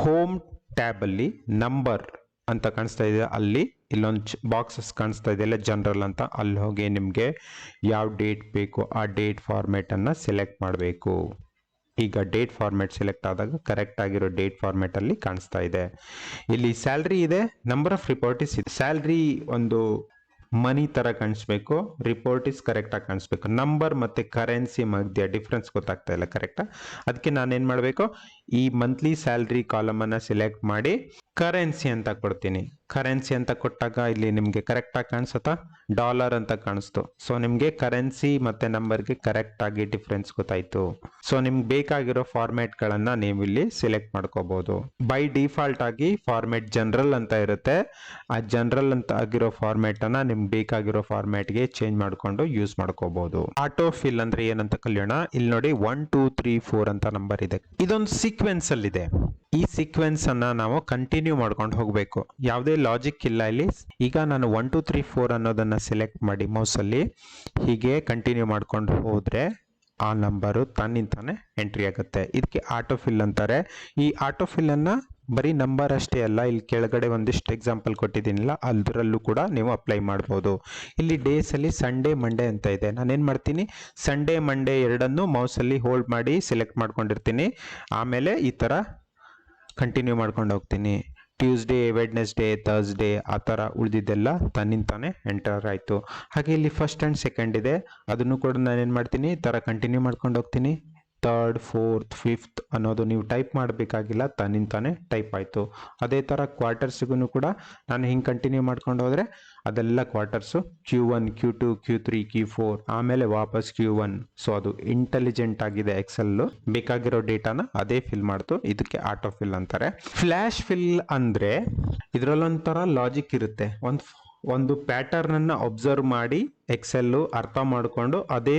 ಹೋಮ್ ಟ್ಯಾಬ್ ಅಲ್ಲಿ ನಂಬರ್ ಅಂತ ಕಾಣಿಸ್ತಾ ಇದೆ, ಅಲ್ಲಿ ಇಲ್ಲೊಂದು ಬಾಕ್ಸಸ್ ಕಾಣಿಸ್ತಾ ಇದೆ ಎಲ್ಲ ಜನರಲ್ ಅಂತ, ಅಲ್ಲಿ ಹೋಗಿ ನಿಮ್ಗೆ ಯಾವ ಡೇಟ್ ಬೇಕು ಆ ಡೇಟ್ ಫಾರ್ಮೇಟ್ ಅನ್ನ ಸೆಲೆಕ್ಟ್ ಮಾಡಬೇಕು. ಈಗ ಡೇಟ್ ಫಾರ್ಮೇಟ್ ಸೆಲೆಕ್ಟ್ ಆದಾಗ ಕರೆಕ್ಟ್ ಆಗಿರೋ ಡೇಟ್ ಫಾರ್ಮೇಟ್ ಅಲ್ಲಿ ಕಾಣಿಸ್ತಾ ಇದೆ. ಇಲ್ಲಿ ಸ್ಯಾಲ್ರಿ ಇದೆ, ನಂಬರ್ ಆಫ್ ರಿಪೋರ್ಟ್ ಇಸ್ ಇದೆ. ಸ್ಯಾಲ್ರಿ ಒಂದು ಮನಿ ತರ ಕಾಣಿಸ್ಬೇಕು, ರಿಪೋರ್ಟ್ ಇಸ್ ಕರೆಕ್ಟ್ ಆಗಿ ಕಾಣಿಸ್ಬೇಕು. ನಂಬರ್ ಮತ್ತೆ ಕರೆನ್ಸಿ ಮಧ್ಯ ಡಿಫ್ರೆನ್ಸ್ ಗೊತ್ತಾಗ್ತಾ ಇಲ್ಲ. ಕರೆಕ್ಟಾ? ಅದಕ್ಕೆ ನಾನೇನ್ ಮಾಡಬೇಕು, ಈ ಮಂತ್ಲಿ ಸ್ಯಾಲ್ರಿ ಕಾಲಮ್ ಅನ್ನ ಸೆಲೆಕ್ಟ್ ಮಾಡಿ ಕರೆನ್ಸಿ ಅಂತ ಕೊಡ್ತೀನಿ. ಕರೆನ್ಸಿ ಅಂತ ಕೊಟ್ಟಾಗ ಇಲ್ಲಿ ನಿಮ್ಗೆ ಕರೆಕ್ಟ್ ಆಗಿ ಕಾಣಿಸುತ್ತಾ? ಡಾಲರ್ ಅಂತ ಕಾಣಿಸ್ತು. ಸೊ ನಿಮ್ಗೆ ಕರೆನ್ಸಿ ಮತ್ತೆ ನಂಬರ್ಗೆ ಕರೆಕ್ಟ್ ಆಗಿ ಡಿಫ್ರೆನ್ಸ್ ಗೊತ್ತಾಯ್ತು. ಸೊ ನಿಮ್ಗೆ ಬೇಕಾಗಿರೋ ಫಾರ್ಮ್ಯಾಟ್ ಗಳನ್ನ ನೀವು ಇಲ್ಲಿ ಸೆಲೆಕ್ಟ್ ಮಾಡ್ಕೋಬಹುದು. ಬೈ ಡಿಫಾಲ್ಟ್ ಆಗಿ ಫಾರ್ಮ್ಯಾಟ್ ಜನರಲ್ ಅಂತ ಇರುತ್ತೆ. ಆ ಜನರಲ್ ಅಂತ ಆಗಿರೋ ಫಾರ್ಮ್ಯಾಟ್ ಅನ್ನ ನಿಮ್ಗೆ ಬೇಕಾಗಿರೋ ಫಾರ್ಮ್ಯಾಟ್ ಗೆ ಚೇಂಜ್ ಮಾಡ್ಕೊಂಡು ಯೂಸ್ ಮಾಡ್ಕೋಬಹುದು. ಆಟೋ ಫಿಲ್ ಅಂದ್ರೆ ಏನಂತ ಕಲಿಯೋಣ. ಇಲ್ಲಿ ನೋಡಿ 1 2 3 4 ಅಂತ ನಂಬರ್ ಇದೆ. ಇದೊಂದು ಸೀಕ್ವೆನ್ಸ್ ಅಲ್ಲಿ ಇದೆ. ಈ ಸೀಕ್ವೆನ್ಸ್ ಅನ್ನ ನಾವು ಕಂಟಿನ್ಯೂ ಮಾಡ್ಕೊಂಡು ಹೋಗ್ಬೇಕು, ಯಾವುದೇ ಲಾಜಿಕ್ ಇಲ್ಲ ಇಲ್ಲಿ. ಈಗ ನಾನು 1 2 3 4 ಅನ್ನೋದನ್ನ ಸೆಲೆಕ್ಟ್ ಮಾಡಿ ಮೌಸ್ ಅಲ್ಲಿ ಹೀಗೆ ಕಂಟಿನ್ಯೂ ಮಾಡ್ಕೊಂಡು ಹೋದ್ರೆ ಆ ನಂಬರು ತನ್ನಿಂತಾನೆ ಎಂಟ್ರಿ ಆಗುತ್ತೆ. ಇದಕ್ಕೆ ಆಟೋ ಫಿಲ್ ಅಂತಾರೆ. ಈ ಆಟೋ ಫಿಲ್ ಅನ್ನ ಬರೀ ನಂಬರ್ ಅಷ್ಟೇ ಅಲ್ಲ, ಇಲ್ಲಿ ಕೆಳಗಡೆ ಒಂದಿಷ್ಟು ಎಕ್ಸಾಂಪಲ್ ಕೊಟ್ಟಿದ್ದೀನಿಲ್ಲ, ಅದರಲ್ಲೂ ಕೂಡ ನೀವು ಅಪ್ಲೈ ಮಾಡ್ಬೋದು. ಇಲ್ಲಿ ಡೇಸ್ ಅಲ್ಲಿ ಸಂಡೇ ಮಂಡೇ ಅಂತ ಇದೆ. ನಾನೇನ್ ಮಾಡ್ತೀನಿ, ಸಂಡೇ ಮಂಡೇ ಎರಡನ್ನು ಮೌಸ್ ಅಲ್ಲಿ ಹೋಲ್ಡ್ ಮಾಡಿ ಸೆಲೆಕ್ಟ್ ಮಾಡ್ಕೊಂಡಿರ್ತೀನಿ. ಆಮೇಲೆ ಈ ತರ ಕಂಟಿನ್ಯೂ ಮಾಡ್ಕೊಂಡು ಹೋಗ್ತೀನಿ. ಟ್ಯೂಸ್ಡೇ, ವೆಡ್ನೆಸ್ಡೇ, ಥರ್ಸ್ಡೇ ಆ ಥರ ಉಳಿದಿದ್ದೆಲ್ಲ ತನ್ನಿಂತಾನೆ ಎಂಟರ್ ಆಯಿತು. ಹಾಗೆ ಇಲ್ಲಿ ಫಸ್ಟ್ ಆ್ಯಂಡ್ ಸೆಕೆಂಡ್ ಇದೆ, ಅದನ್ನು ಕೂಡ ನಾನೇನು ಮಾಡ್ತೀನಿ ಈ ಥರ ಕಂಟಿನ್ಯೂ ಮಾಡ್ಕೊಂಡು ಹೋಗ್ತೀನಿ. ಥರ್ಡ್, ಫೋರ್ತ್, ಫಿಫ್ತ್ ಅನ್ನೋದು ನೀವು ಟೈಪ್ ಮಾಡಬೇಕಾಗಿಲ್ಲ, ತನ್ನಿಂತಾನೆ ಟೈಪ್ ಆಯಿತು. ಅದೇ ಥರ ಕ್ವಾರ್ಟರ್ಸ್ಗೂ ಕೂಡ ನಾನು ಹಿಂಗೆ ಕಂಟಿನ್ಯೂ ಮಾಡ್ಕೊಂಡು ಹೋದರೆ ಅದೆಲ್ಲ quarters Q1, Q2, Q3, Q4 ಆಮೇಲೆ ವಾಪಸ್ Q1. ಸೊ ಅದು ಇಂಟೆಲಿಜೆಂಟ್ ಆಗಿದೆ ಎಕ್ಸೆಲ್. ಬೇಕಾಗಿರೋ ಡೇಟಾನ ಅದೇ ಫಿಲ್ ಮಾಡ್ತು. ಇದಕ್ಕೆ ಆಟೋ ಫಿಲ್ ಅಂತಾರೆ. ಫ್ಲಾಶ್ ಫಿಲ್ ಅಂದ್ರೆ ಇದರಲ್ಲೊಂಥರ ಲಾಜಿಕ್ ಇರುತ್ತೆ. ಒಂದು ಪ್ಯಾಟರ್ನ್ ಅನ್ನ ಅಬ್ಸರ್ವ್ ಮಾಡಿ ಎಕ್ಸೆಲ್ ಅರ್ಥ ಮಾಡಿಕೊಂಡು ಅದೇ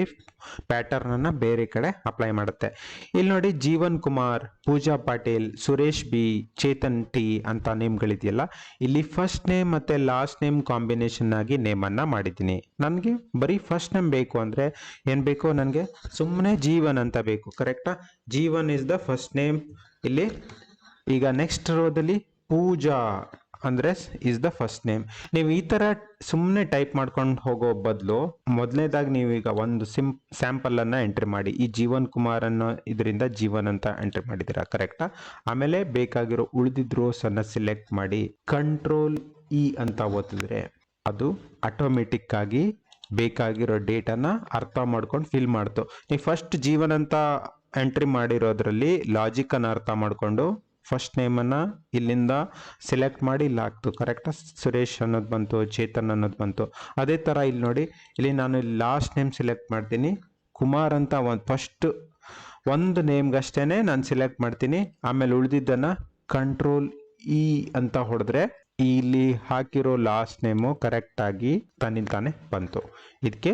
ಪ್ಯಾಟರ್ನ್ ಅನ್ನ ಬೇರೆ ಕಡೆ ಅಪ್ಲೈ ಮಾಡುತ್ತೆ. ಇಲ್ಲಿ ನೋಡಿ ಜೀವನ್ ಕುಮಾರ್, ಪೂಜಾ ಪಾಟೀಲ್, ಸುರೇಶ್ ಬಿ, ಚೇತನ್ ಟಿ ಅಂತ ನೇಮ್ಗಳಿದೆಯಲ್ಲ, ಇಲ್ಲಿ ಫಸ್ಟ್ ನೇಮ್ ಮತ್ತೆ ಲಾಸ್ಟ್ ನೇಮ್ ಕಾಂಬಿನೇಷನ್ ಆಗಿ ನೇಮ್ ಅನ್ನ ಮಾಡಿದ್ದೀನಿ. ನನಗೆ ಬರೀ ಫಸ್ಟ್ ನೇಮ್ ಬೇಕು ಅಂದ್ರೆ ಏನ್ ಬೇಕು, ನನಗೆ ಸುಮ್ಮನೆ ಜೀವನ್ ಅಂತ ಬೇಕು. ಕರೆಕ್ಟಾ? Jeevan is the first name ಇಲ್ಲಿ. ಈಗ ನೆಕ್ಸ್ಟ್ ರೋದಲ್ಲಿ ಪೂಜಾ ಅಂದ್ರೆ ಇಸ್ ದ ಫಸ್ಟ್ ನೇಮ್. ನೀವು ಈ ತರ ಸುಮ್ಮನೆ ಟೈಪ್ ಮಾಡ್ಕೊಂಡು ಹೋಗೋ ಬದಲು ಮೊದಲನೇದಾಗಿ ನೀವು ಈಗ ಒಂದು ಸ್ಯಾಂಪಲ್ ಅನ್ನ ಎಂಟ್ರಿ ಮಾಡಿ. ಈ ಜೀವನ್ ಕುಮಾರ್ ಅನ್ನೋ ಇದರಿಂದ ಜೀವನ್ ಅಂತ ಎಂಟ್ರಿ ಮಾಡಿದ್ದೀರಾ. ಕರೆಕ್ಟಾ? ಆಮೇಲೆ ಬೇಕಾಗಿರೋ ಉಳಿದಿದ್ದ ರೋಸ್ ಅನ್ನ ಸಿಲೆಕ್ಟ್ ಮಾಡಿ ಕಂಟ್ರೋಲ್ ಇ ಅಂತ ಓದಿದ್ರೆ ಅದು ಆಟೋಮೆಟಿಕ್ ಆಗಿ ಬೇಕಾಗಿರೋ ಡೇಟಾನ ಅರ್ಥ ಮಾಡ್ಕೊಂಡು ಫಿಲ್ ಮಾಡ್ತು. ನೀವು ಫಸ್ಟ್ ಜೀವನ್ ಅಂತ ಎಂಟ್ರಿ ಮಾಡಿರೋದ್ರಲ್ಲಿ ಲಾಜಿಕ್ ಅನ್ನ ಅರ್ಥ ಮಾಡ್ಕೊಂಡು ಫಸ್ಟ್ ನೇಮ್ ಅನ್ನ ಇಲ್ಲಿಂದ ಸೆಲೆಕ್ಟ್ ಮಾಡಿ ಇಲ್ಲಿ ಹಾಕ್ತು. ಕರೆಕ್ಟಾ? ಸುರೇಶ್ ಅನ್ನೋದು ಬಂತು, ಚೇತನ್ ಅನ್ನೋದು ಬಂತು. ಅದೇ ತರ ಇಲ್ಲಿ ನೋಡಿ, ಇಲ್ಲಿ ನಾನು ಲಾಸ್ಟ್ ನೇಮ್ ಸೆಲೆಕ್ಟ್ ಮಾಡ್ತೀನಿ. ಕುಮಾರ್ ಅಂತ ಫಸ್ಟ್ ಒಂದು ನೇಮ್ಗಷ್ಟೇನೆ ನಾನು ಸೆಲೆಕ್ಟ್ ಮಾಡ್ತೀನಿ. ಆಮೇಲೆ ಉಳಿದಿದ್ದನ್ನ ಕಂಟ್ರೋಲ್ ಇ ಅಂತ ಹೊಡೆದ್ರೆ ಇಲ್ಲಿ ಹಾಕಿರೋ ಲಾಸ್ಟ್ ನೇಮು ಕರೆಕ್ಟ್ ಆಗಿ ತನ್ನಿಂತಾನೆ ಬಂತು. ಇದಕ್ಕೆ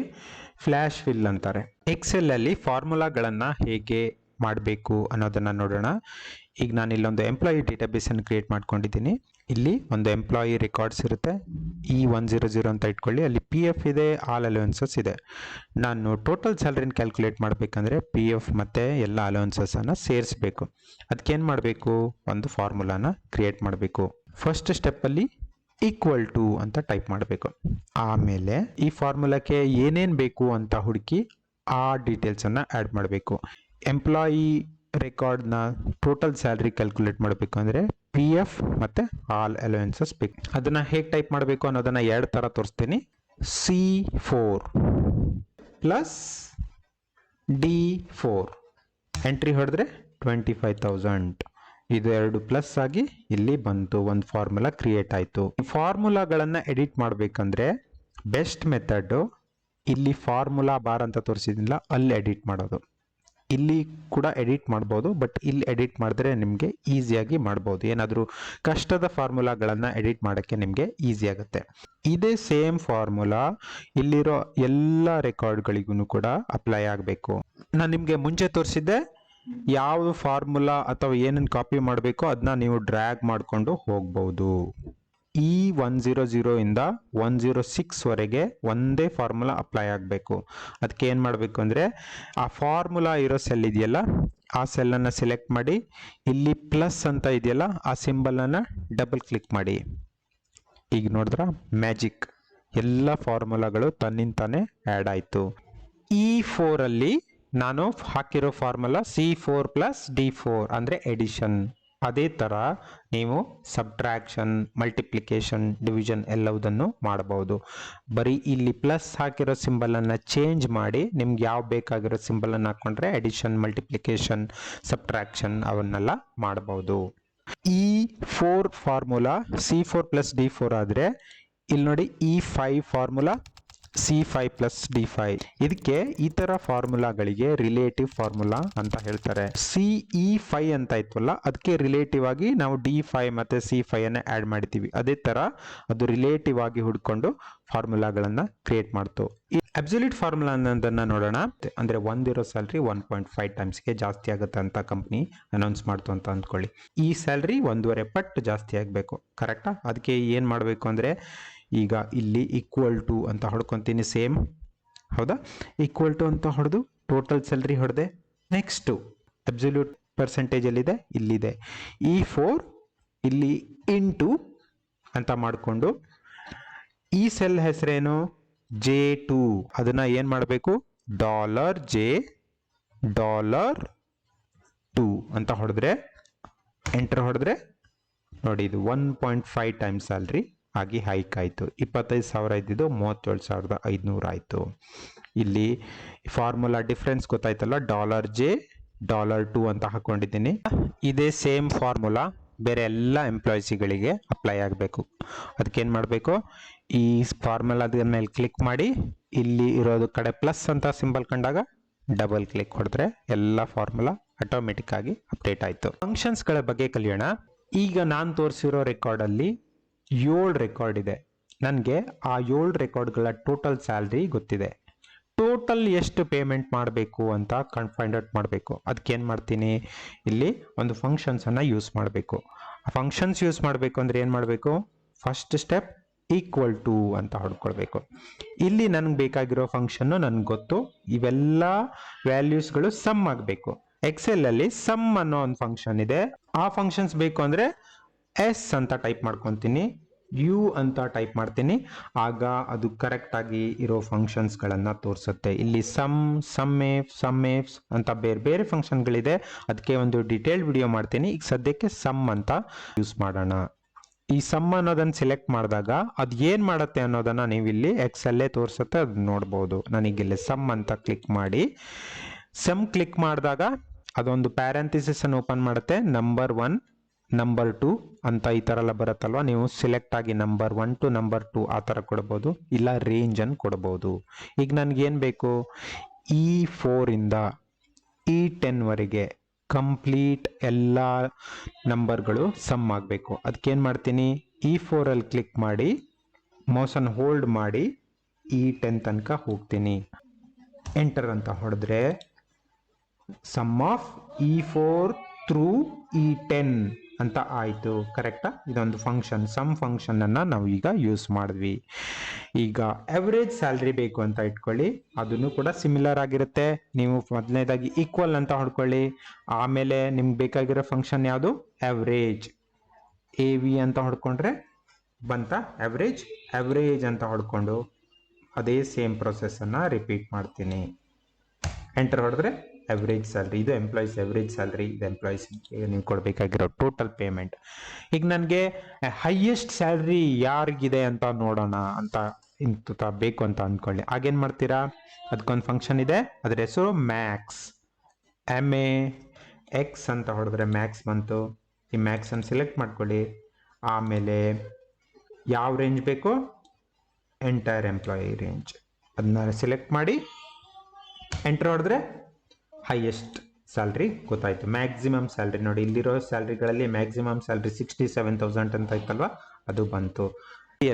ಫ್ಲಾಶ್ ಫಿಲ್ ಅಂತಾರೆ. ಎಕ್ಸೆಲ್ ಅಲ್ಲಿ ಫಾರ್ಮುಲಾಗಳನ್ನ ಹೇಗೆ ಮಾಡಬೇಕು ಅನ್ನೋದನ್ನ ನೋಡೋಣ. ಈಗ ನಾನು ಇಲ್ಲೊಂದು ಎಂಪ್ಲಾಯಿ ಡೇಟಾಬೇಸ್ ಅನ್ನು ಕ್ರಿಯೇಟ್ ಮಾಡ್ಕೊಂಡಿದ್ದೀನಿ. ಇಲ್ಲಿ ಒಂದು ಎಂಪ್ಲಾಯಿ ರೆಕಾರ್ಡ್ಸ್ ಇರುತ್ತೆ, E100 ಅಂತ ಇಟ್ಕೊಳ್ಳಿ. ಅಲ್ಲಿ PF ಇದೆ, ಆಲ್ ಅಲವೆನ್ಸಸ್ ಇದೆ. ನಾನು ಟೋಟಲ್ ಸ್ಯಾಲರಿನ ಕ್ಯಾಲ್ಕುಲೇಟ್ ಮಾಡಬೇಕಂದ್ರೆ PF ಮತ್ತೆ ಎಲ್ಲ ಅಲವೆನ್ಸಸ್ ಅನ್ನ ಸೇರಿಸಬೇಕು. ಅದಕ್ಕೇನು ಮಾಡಬೇಕು, ಒಂದು ಫಾರ್ಮುಲಾನ ಕ್ರಿಯೇಟ್ ಮಾಡಬೇಕು. ಫಸ್ಟ್ ಸ್ಟೆಪ್ ಅಲ್ಲಿ ಈಕ್ವಲ್ ಟು ಅಂತ ಟೈಪ್ ಮಾಡಬೇಕು. ಆಮೇಲೆ ಈ ಫಾರ್ಮುಲಾಕ್ಕೆ ಏನೇನು ಬೇಕು ಅಂತ ಹುಡುಕಿ ಆ ಡೀಟೇಲ್ಸ್ ಅನ್ನ ಆ್ಯಡ್ ಮಾಡಬೇಕು. ಎಂಪ್ಲಾಯಿ ರೆಕಾರ್ಡ್ನ ಟೋಟಲ್ ಸ್ಯಾಲ್ರಿ ಕ್ಯಾಲ್ಕುಲೇಟ್ ಮಾಡಬೇಕು ಅಂದರೆ PF ಮತ್ತೆ ಆಲ್ ಅಲವೆನ್ಸಸ್ ಬೇಕು. ಅದನ್ನ ಹೇಗೆ ಟೈಪ್ ಮಾಡಬೇಕು ಅನ್ನೋದನ್ನ ಎರಡು ತರ ತೋರಿಸ್ತೀನಿ. C4 ಪ್ಲಸ್ D4 ಎಂಟ್ರಿ ಹೊಡೆದ್ರೆ 25,000. ಇದು ಎರಡು ಪ್ಲಸ್ ಆಗಿ ಇಲ್ಲಿ ಬಂತು, ಒಂದು ಫಾರ್ಮುಲಾ ಕ್ರಿಯೇಟ್ ಆಯಿತು. ಫಾರ್ಮುಲಾಗಳನ್ನ ಎಡಿಟ್ ಮಾಡಬೇಕಂದ್ರೆ ಬೆಸ್ಟ್ ಮೆಥಡ್ ಇಲ್ಲಿ ಫಾರ್ಮುಲಾ ಬಾರ್ ಅಂತ ತೋರಿಸಿದಿಲ್ಲ, ಅಲ್ಲಿ ಎಡಿಟ್ ಮಾಡೋದು. ಇಲ್ಲಿ ಕೂಡ ಎಡಿಟ್ ಮಾಡ್ಬೋದು, ಬಟ್ ಇಲ್ಲಿ ಎಡಿಟ್ ಮಾಡಿದ್ರೆ ನಿಮಗೆ ಈಸಿಯಾಗಿ ಮಾಡ್ಬೋದು. ಏನಾದರೂ ಕಷ್ಟದ ಫಾರ್ಮುಲಾಗಳನ್ನ ಎಡಿಟ್ ಮಾಡೋಕ್ಕೆ ನಿಮಗೆ ಈಸಿ ಆಗುತ್ತೆ. ಇದೇ ಸೇಮ್ ಫಾರ್ಮುಲಾ ಇಲ್ಲಿರೋ ಎಲ್ಲ ರೆಕಾರ್ಡ್ಗಳಿಗೂ ಕೂಡ ಅಪ್ಲೈ ಆಗಬೇಕು. ನಾನು ನಿಮಗೆ ಮುಂಚೆ ತೋರಿಸಿದ್ದೆ ಯಾವ ಫಾರ್ಮುಲಾ ಅಥವಾ ಏನನ್ನು ಕಾಪಿ ಮಾಡಬೇಕೋ ಅದನ್ನ ನೀವು ಡ್ರ್ಯಾಗ್ ಮಾಡಿಕೊಂಡು ಹೋಗ್ಬೋದು. ಈ 100 ಇಂದ 106 ವರೆಗೆ ಒಂದೇ ಫಾರ್ಮುಲಾ ಅಪ್ಲೈ ಆಗಬೇಕು. ಅದಕ್ಕೆ ಏನು ಮಾಡಬೇಕು ಅಂದರೆ ಆ ಫಾರ್ಮುಲಾ ಇರೋ ಸೆಲ್ ಇದೆಯಲ್ಲ ಆ ಸೆಲ್ಲನ್ನು ಸೆಲೆಕ್ಟ್ ಮಾಡಿ, ಇಲ್ಲಿ ಪ್ಲಸ್ ಅಂತ ಇದೆಯಲ್ಲ ಆ ಸಿಂಬಲನ್ನು ಡಬಲ್ ಕ್ಲಿಕ್ ಮಾಡಿ. ಈಗ ನೋಡಿದ್ರ ಮ್ಯಾಜಿಕ್, ಎಲ್ಲ ಫಾರ್ಮುಲಾಗಳು ತನ್ನಿಂತಾನೆ ಆ್ಯಡ್ ಆಯಿತು. E4 ಅಲ್ಲಿ ನಾನು ಹಾಕಿರೋ ಫಾರ್ಮುಲಾ C4 ಪ್ಲಸ್ D4 ಅಂದರೆ ಎಡಿಷನ್. ಅದೇ ಥರ ನೀವು ಸಬ್ಟ್ರಾಕ್ಷನ್, ಮಲ್ಟಿಪ್ಲಿಕೇಶನ್, ಡಿವಿಷನ್ ಎಲ್ಲವುದನ್ನು ಮಾಡಬಹುದು. ಬರೀ ಇಲ್ಲಿ ಪ್ಲಸ್ ಹಾಕಿರೋ ಸಿಂಬಲನ್ನು ಚೇಂಜ್ ಮಾಡಿ ನಿಮ್ಗೆ ಯಾವ ಬೇಕಾಗಿರೋ ಸಿಂಬಲನ್ನು ಹಾಕ್ಕೊಂಡ್ರೆ ಎಡಿಷನ್, ಮಲ್ಟಿಪ್ಲಿಕೇಶನ್, ಸಬ್ಟ್ರಾಕ್ಷನ್ ಅವನ್ನೆಲ್ಲ ಮಾಡಬಹುದು. E4 formula C4 plus D4 ಆದರೆ ಇಲ್ಲಿ ನೋಡಿ E5 formula C5 plus D5. ಇದಕ್ಕೆ ಈ ತರ ಫಾರ್ಮುಲಾಗಳಿಗೆ ರಿಲೇಟಿವ್ ಫಾರ್ಮುಲಾ ಅಂತ ಹೇಳ್ತಾರೆ. CE5 ಅಂತ ಇತ್ವಲ್ಲ ಅದಕ್ಕೆ ರಿಲೇಟಿವ್ ಆಗಿ ನಾವು D5 ಮತ್ತೆ C5 ಅನ್ನ ಆಡ್ ಮಾಡ್ತೀವಿ. ಅದೇ ತರ ಅದು ರಿಲೇಟಿವ್ ಆಗಿ ಹುಡ್ಕೊಂಡು ಫಾರ್ಮುಲಾಗಳನ್ನ ಕ್ರಿಯೇಟ್ ಮಾಡ್ತು. ಈ ಅಬ್ಸಲ್ಯೂಟ್ ಫಾರ್ಮುಲಾ ಅನ್ನೋದನ್ನ ನೋಡೋಣ. ಅಂದ್ರೆ ಒಂದಿರೋ ಸ್ಯಾಲ್ರಿ 1.5 ಟೈಮ್ಸ್ಗೆ ಜಾಸ್ತಿ ಆಗುತ್ತೆ ಅಂತ ಕಂಪ್ನಿ ಅನೌನ್ಸ್ ಮಾಡ್ತು ಅಂತ ಅಂದ್ಕೊಳ್ಳಿ. ಈ ಸ್ಯಾಲ್ರಿ 1.5 ಪಟ್ಟು ಜಾಸ್ತಿ ಆಗಬೇಕು, ಕರೆಕ್ಟಾ? ಅದಕ್ಕೆ ಏನ್ ಮಾಡಬೇಕು ಅಂದ್ರೆ ಈಗ ಇಲ್ಲಿ ಈಕ್ವಲ್ ಟು ಅಂತ ಹೊಡ್ಕೊತೀನಿ, ಸೇಮ್ ಹೌದಾ? ಈಕ್ವಲ್ ಟು ಅಂತ ಹೊಡೆದು ಟೋಟಲ್ ಸ್ಯಾಲ್ರಿ ಹೊಡೆದೆ. ನೆಕ್ಸ್ಟು ಅಬ್ಸಲ್ಯೂಟ್ ಪರ್ಸೆಂಟೇಜ್ ಎಲ್ಲಿದೆ? ಇಲ್ಲಿದೆ. E4 ಇಲ್ಲಿ ಇಂಟು ಅಂತ ಮಾಡಿಕೊಂಡು ಈ ಸೆಲ್ ಹೆಸರೇನು? J2. ಅದನ್ನ ಏನು ಮಾಡಬೇಕು? $J$2 ಅಂತ ಹೊಡೆದ್ರೆ ಎಂಟರ್ ಹೊಡೆದ್ರೆ ನೋಡಿ ಇದು 1.5 ಟೈಮ್ಸ್ ಸ್ಯಾಲ್ರಿ ಆಗಿ ಹೈಕ್ ಆಯಿತು. 25,000 ಇದ್ದಿದ್ದು 37,500 ಆಯಿತು. ಇಲ್ಲಿ ಫಾರ್ಮುಲಾ ಡಿಫ್ರೆನ್ಸ್ ಗೊತ್ತಾಯ್ತಲ್ಲ, $J$2 ಅಂತ ಹಾಕೊಂಡಿದ್ದೀನಿ. ಇದೇ ಸೇಮ್ ಫಾರ್ಮುಲಾ ಬೇರೆ ಎಲ್ಲ ಎಂಪ್ಲಾಯೀಸ್ಗಳಿಗೆ ಅಪ್ಲೈ ಆಗಬೇಕು. ಅದಕ್ಕೇನು ಮಾಡಬೇಕು? ಈ ಫಾರ್ಮುಲಾದ ಮೇಲೆ ಕ್ಲಿಕ್ ಮಾಡಿ ಇಲ್ಲಿ ಇರೋದು ಕಡೆ ಪ್ಲಸ್ ಅಂತ ಸಿಂಬಲ್ ಕಂಡಾಗ ಡಬಲ್ ಕ್ಲಿಕ್ ಹೊಡೆದ್ರೆ ಎಲ್ಲ ಫಾರ್ಮುಲಾ ಆಟೋಮೆಟಿಕ್ ಆಗಿ ಅಪ್ಡೇಟ್ ಆಯಿತು. ಫಂಕ್ಷನ್ಸ್ಗಳ ಬಗ್ಗೆ ಕಲಿಯೋಣ. ಈಗ ನಾನು ತೋರಿಸಿರೋ ರೆಕಾರ್ಡಲ್ಲಿ 7 ರೆಕಾರ್ಡ್ ಇದೆ. ನನಗೆ ಆ 7 ರೆಕಾರ್ಡ್ಗಳ ಟೋಟಲ್ ಸ್ಯಾಲ್ರಿ ಗೊತ್ತಿದೆ. ಟೋಟಲ್ ಎಷ್ಟು ಪೇಮೆಂಟ್ ಮಾಡಬೇಕು ಅಂತ ಫೈಂಡ್ ಔಟ್ ಮಾಡಬೇಕು. ಅದಕ್ಕೆ ಏನು ಮಾಡ್ತೀನಿ? ಇಲ್ಲಿ ಒಂದು ಫಂಕ್ಷನ್ಸನ್ನು ಯೂಸ್ ಮಾಡಬೇಕು. ಆ ಫಂಕ್ಷನ್ಸ್ ಯೂಸ್ ಮಾಡಬೇಕು ಅಂದರೆ ಏನು ಮಾಡಬೇಕು? ಫಸ್ಟ್ ಸ್ಟೆಪ್ ಈಕ್ವಲ್ ಟು ಅಂತ ಹೊಡ್ಕೊಳ್ಬೇಕು. ಇಲ್ಲಿ ನನಗೆ ಬೇಕಾಗಿರೋ ಫಂಕ್ಷನ್ನು ನನಗೆ ಗೊತ್ತು. ಇವೆಲ್ಲ ವ್ಯಾಲ್ಯೂಸ್ಗಳು ಸಮ್ ಆಗಬೇಕು. ಎಕ್ಸೆಲ್ ಅಲ್ಲಿ ಸಮ್ ಅನ್ನೋ ಒಂದು ಫಂಕ್ಷನ್ ಇದೆ. ಆ ಫಂಕ್ಷನ್ಸ್ ಬೇಕು ಅಂದರೆ ಎಸ್ ಅಂತ ಟೈಪ್ ಮಾಡ್ಕೊತೀನಿ, ಯು ಅಂತ ಟೈಪ್ ಮಾಡ್ತೀನಿ. ಆಗ ಅದು ಕರೆಕ್ಟ್ ಆಗಿ ಇರೋ ಫಂಕ್ಷನ್ಸ್ಗಳನ್ನು ತೋರಿಸುತ್ತೆ. ಇಲ್ಲಿ ಸಮ್ ಎಫ್ಸ್ ಅಂತ ಬೇರೆ ಬೇರೆ ಫಂಕ್ಷನ್ಗಳಿದೆ. ಅದಕ್ಕೆ ಒಂದು ಡಿಟೇಲ್ಡ್ ವಿಡಿಯೋ ಮಾಡ್ತೀನಿ. ಈಗ ಸದ್ಯಕ್ಕೆ ಸಮ್ ಅಂತ ಯೂಸ್ ಮಾಡೋಣ. ಈ ಸಮ್ ಅನ್ನೋದನ್ನು ಸೆಲೆಕ್ಟ್ ಮಾಡಿದಾಗ ಅದು ಏನು ಮಾಡುತ್ತೆ ಅನ್ನೋದನ್ನು ನೀವು ಇಲ್ಲಿ ಎಕ್ಸೆಲ್ಲೇ ತೋರಿಸುತ್ತೆ, ಅದು ನೋಡ್ಬೋದು. ನನಗಿಲ್ಲಿ ಸಮ್ ಅಂತ ಕ್ಲಿಕ್ ಮಾಡಿ ಸಮ್ ಕ್ಲಿಕ್ ಮಾಡಿದಾಗ ಅದೊಂದು ಪ್ಯಾರಂಥಿಸಿಸ್ ಅನ್ನು ಓಪನ್ ಮಾಡುತ್ತೆ. ನಂಬರ್ 1 ನಂಬರ್ 2 ಅಂತ ಈ ಥರ ಎಲ್ಲ ಬರುತ್ತಲ್ವ, ನೀವು ಸೆಲೆಕ್ಟ್ ಆಗಿ ನಂಬರ್ 1 to ನಂಬರ್ 2 ಆ ಥರ ಕೊಡ್ಬೋದು, ಇಲ್ಲ ರೇಂಜ್ ಅನ್ನು ಕೊಡ್ಬೋದು. ಈಗ ನನಗೇನು ಬೇಕು? E4 ಇಂದ E10 ವರೆಗೆ ಕಂಪ್ಲೀಟ್ ಎಲ್ಲ ನಂಬರ್ಗಳು ಸಮ್ ಆಗಬೇಕು. ಅದಕ್ಕೇನು ಮಾಡ್ತೀನಿ? E4 ಅಲ್ಲಿ ಕ್ಲಿಕ್ ಮಾಡಿ ಮೌಸನ್ನು ಹೋಲ್ಡ್ ಮಾಡಿ E10 ತನಕ ಹೋಗ್ತೀನಿ. ಎಂಟರ್ ಅಂತ ಹೊಡೆದ್ರೆ some of E4 through E10 ಅಂತ ಆಯಿತು. ಕರೆಕ್ಟಾ? ಇದೊಂದು ಫಂಕ್ಷನ್, ಸಮ್ ಫಂಕ್ಷನ್ ಅನ್ನ ನಾವು ಈಗ ಯೂಸ್ ಮಾಡಿದ್ವಿ. ಈಗ ಅವರೇಜ್ ಸ್ಯಾಲ್ರಿ ಬೇಕು ಅಂತ ಇಟ್ಕೊಳ್ಳಿ. ಅದನ್ನು ಕೂಡ ಸಿಮಿಲರ್ ಆಗಿರುತ್ತೆ. ನೀವು ಮೊದಲನೇದಾಗಿ ಈಕ್ವಲ್ ಅಂತ ಹೊಡ್ಕೊಳ್ಳಿ. ಆಮೇಲೆ ನಿಮ್ಗೆ ಬೇಕಾಗಿರೋ ಫಂಕ್ಷನ್ ಯಾವುದು? ಅವರೇಜ್. AV ಅಂತ ಹೊಡ್ಕೊಂಡ್ರೆ ಬಂತ ಅವರೇಜ್ ಅಂತ ಹೊಡ್ಕೊಂಡು ಅದೇ ಸೇಮ್ ಪ್ರೊಸೆಸ್ ಅನ್ನ ರಿಪೀಟ್ ಮಾಡ್ತೀನಿ. ಎಂಟರ್ ಹೊಡೆದ್ರೆ ಅವರೇಜ್ ಸ್ಯಾಲ್ರಿ. ಇದು ಎಂಪ್ಲಾಯೀಸ್ ಅವರೇಜ್ ಸ್ಯಾಲ್ರಿ. ಇದು ಎಂಪ್ಲಾಯೀಸ್ ನೀವು ಕೊಡಬೇಕಾಗಿರೋ ಟೋಟಲ್ ಪೇಮೆಂಟ್. ಈಗ ನನಗೆ ಹೈಯೆಸ್ಟ್ ಸ್ಯಾಲ್ರಿ ಯಾರಿಗಿದೆ ಅಂತ ನೋಡೋಣ ಅಂತ ಇಂತ ಬೇಕು ಅಂತ ಅಂದ್ಕೊಳ್ಳಿ. ಆಗೇನು ಮಾಡ್ತೀರಾ? ಅದಕ್ಕೊಂದು ಫಂಕ್ಷನ್ ಇದೆ, ಅದರ ಹೆಸರು ಮ್ಯಾಕ್ಸ್. MAX ಅಂತ ಹೊಡೆದ್ರೆ ಮ್ಯಾಕ್ಸ್ ಬಂತು. ಈ ಮ್ಯಾಕ್ಸ್ ಅನ್ನು ಸೆಲೆಕ್ಟ್ ಮಾಡ್ಕೊಳ್ಳಿ. ಆಮೇಲೆ ಯಾವ ರೇಂಜ್ ಬೇಕು? Entire employee range. ಅದನ್ನ ಸೆಲೆಕ್ಟ್ ಮಾಡಿ ಎಂಟರ್ ಹೊಡೆದ್ರೆ ಹೈಯೆಸ್ಟ್ ಸ್ಯಾಲ್ರಿ ಗೊತ್ತಾಯ್ತು. ಮ್ಯಾಕ್ಸಿಮಮ್ ಸ್ಯಾಲ್ರಿ ನೋಡಿ, ಇಲ್ಲಿರೋ ಸ್ಯಾಲ್ರಿಗಳಲ್ಲಿ ಮ್ಯಾಕ್ಸಿಮಮ್ ಸ್ಯಾಲ್ರಿ 67,000 ಅಂತ ಇತ್ತಲ್ವಾ, ಅದು ಬಂತು.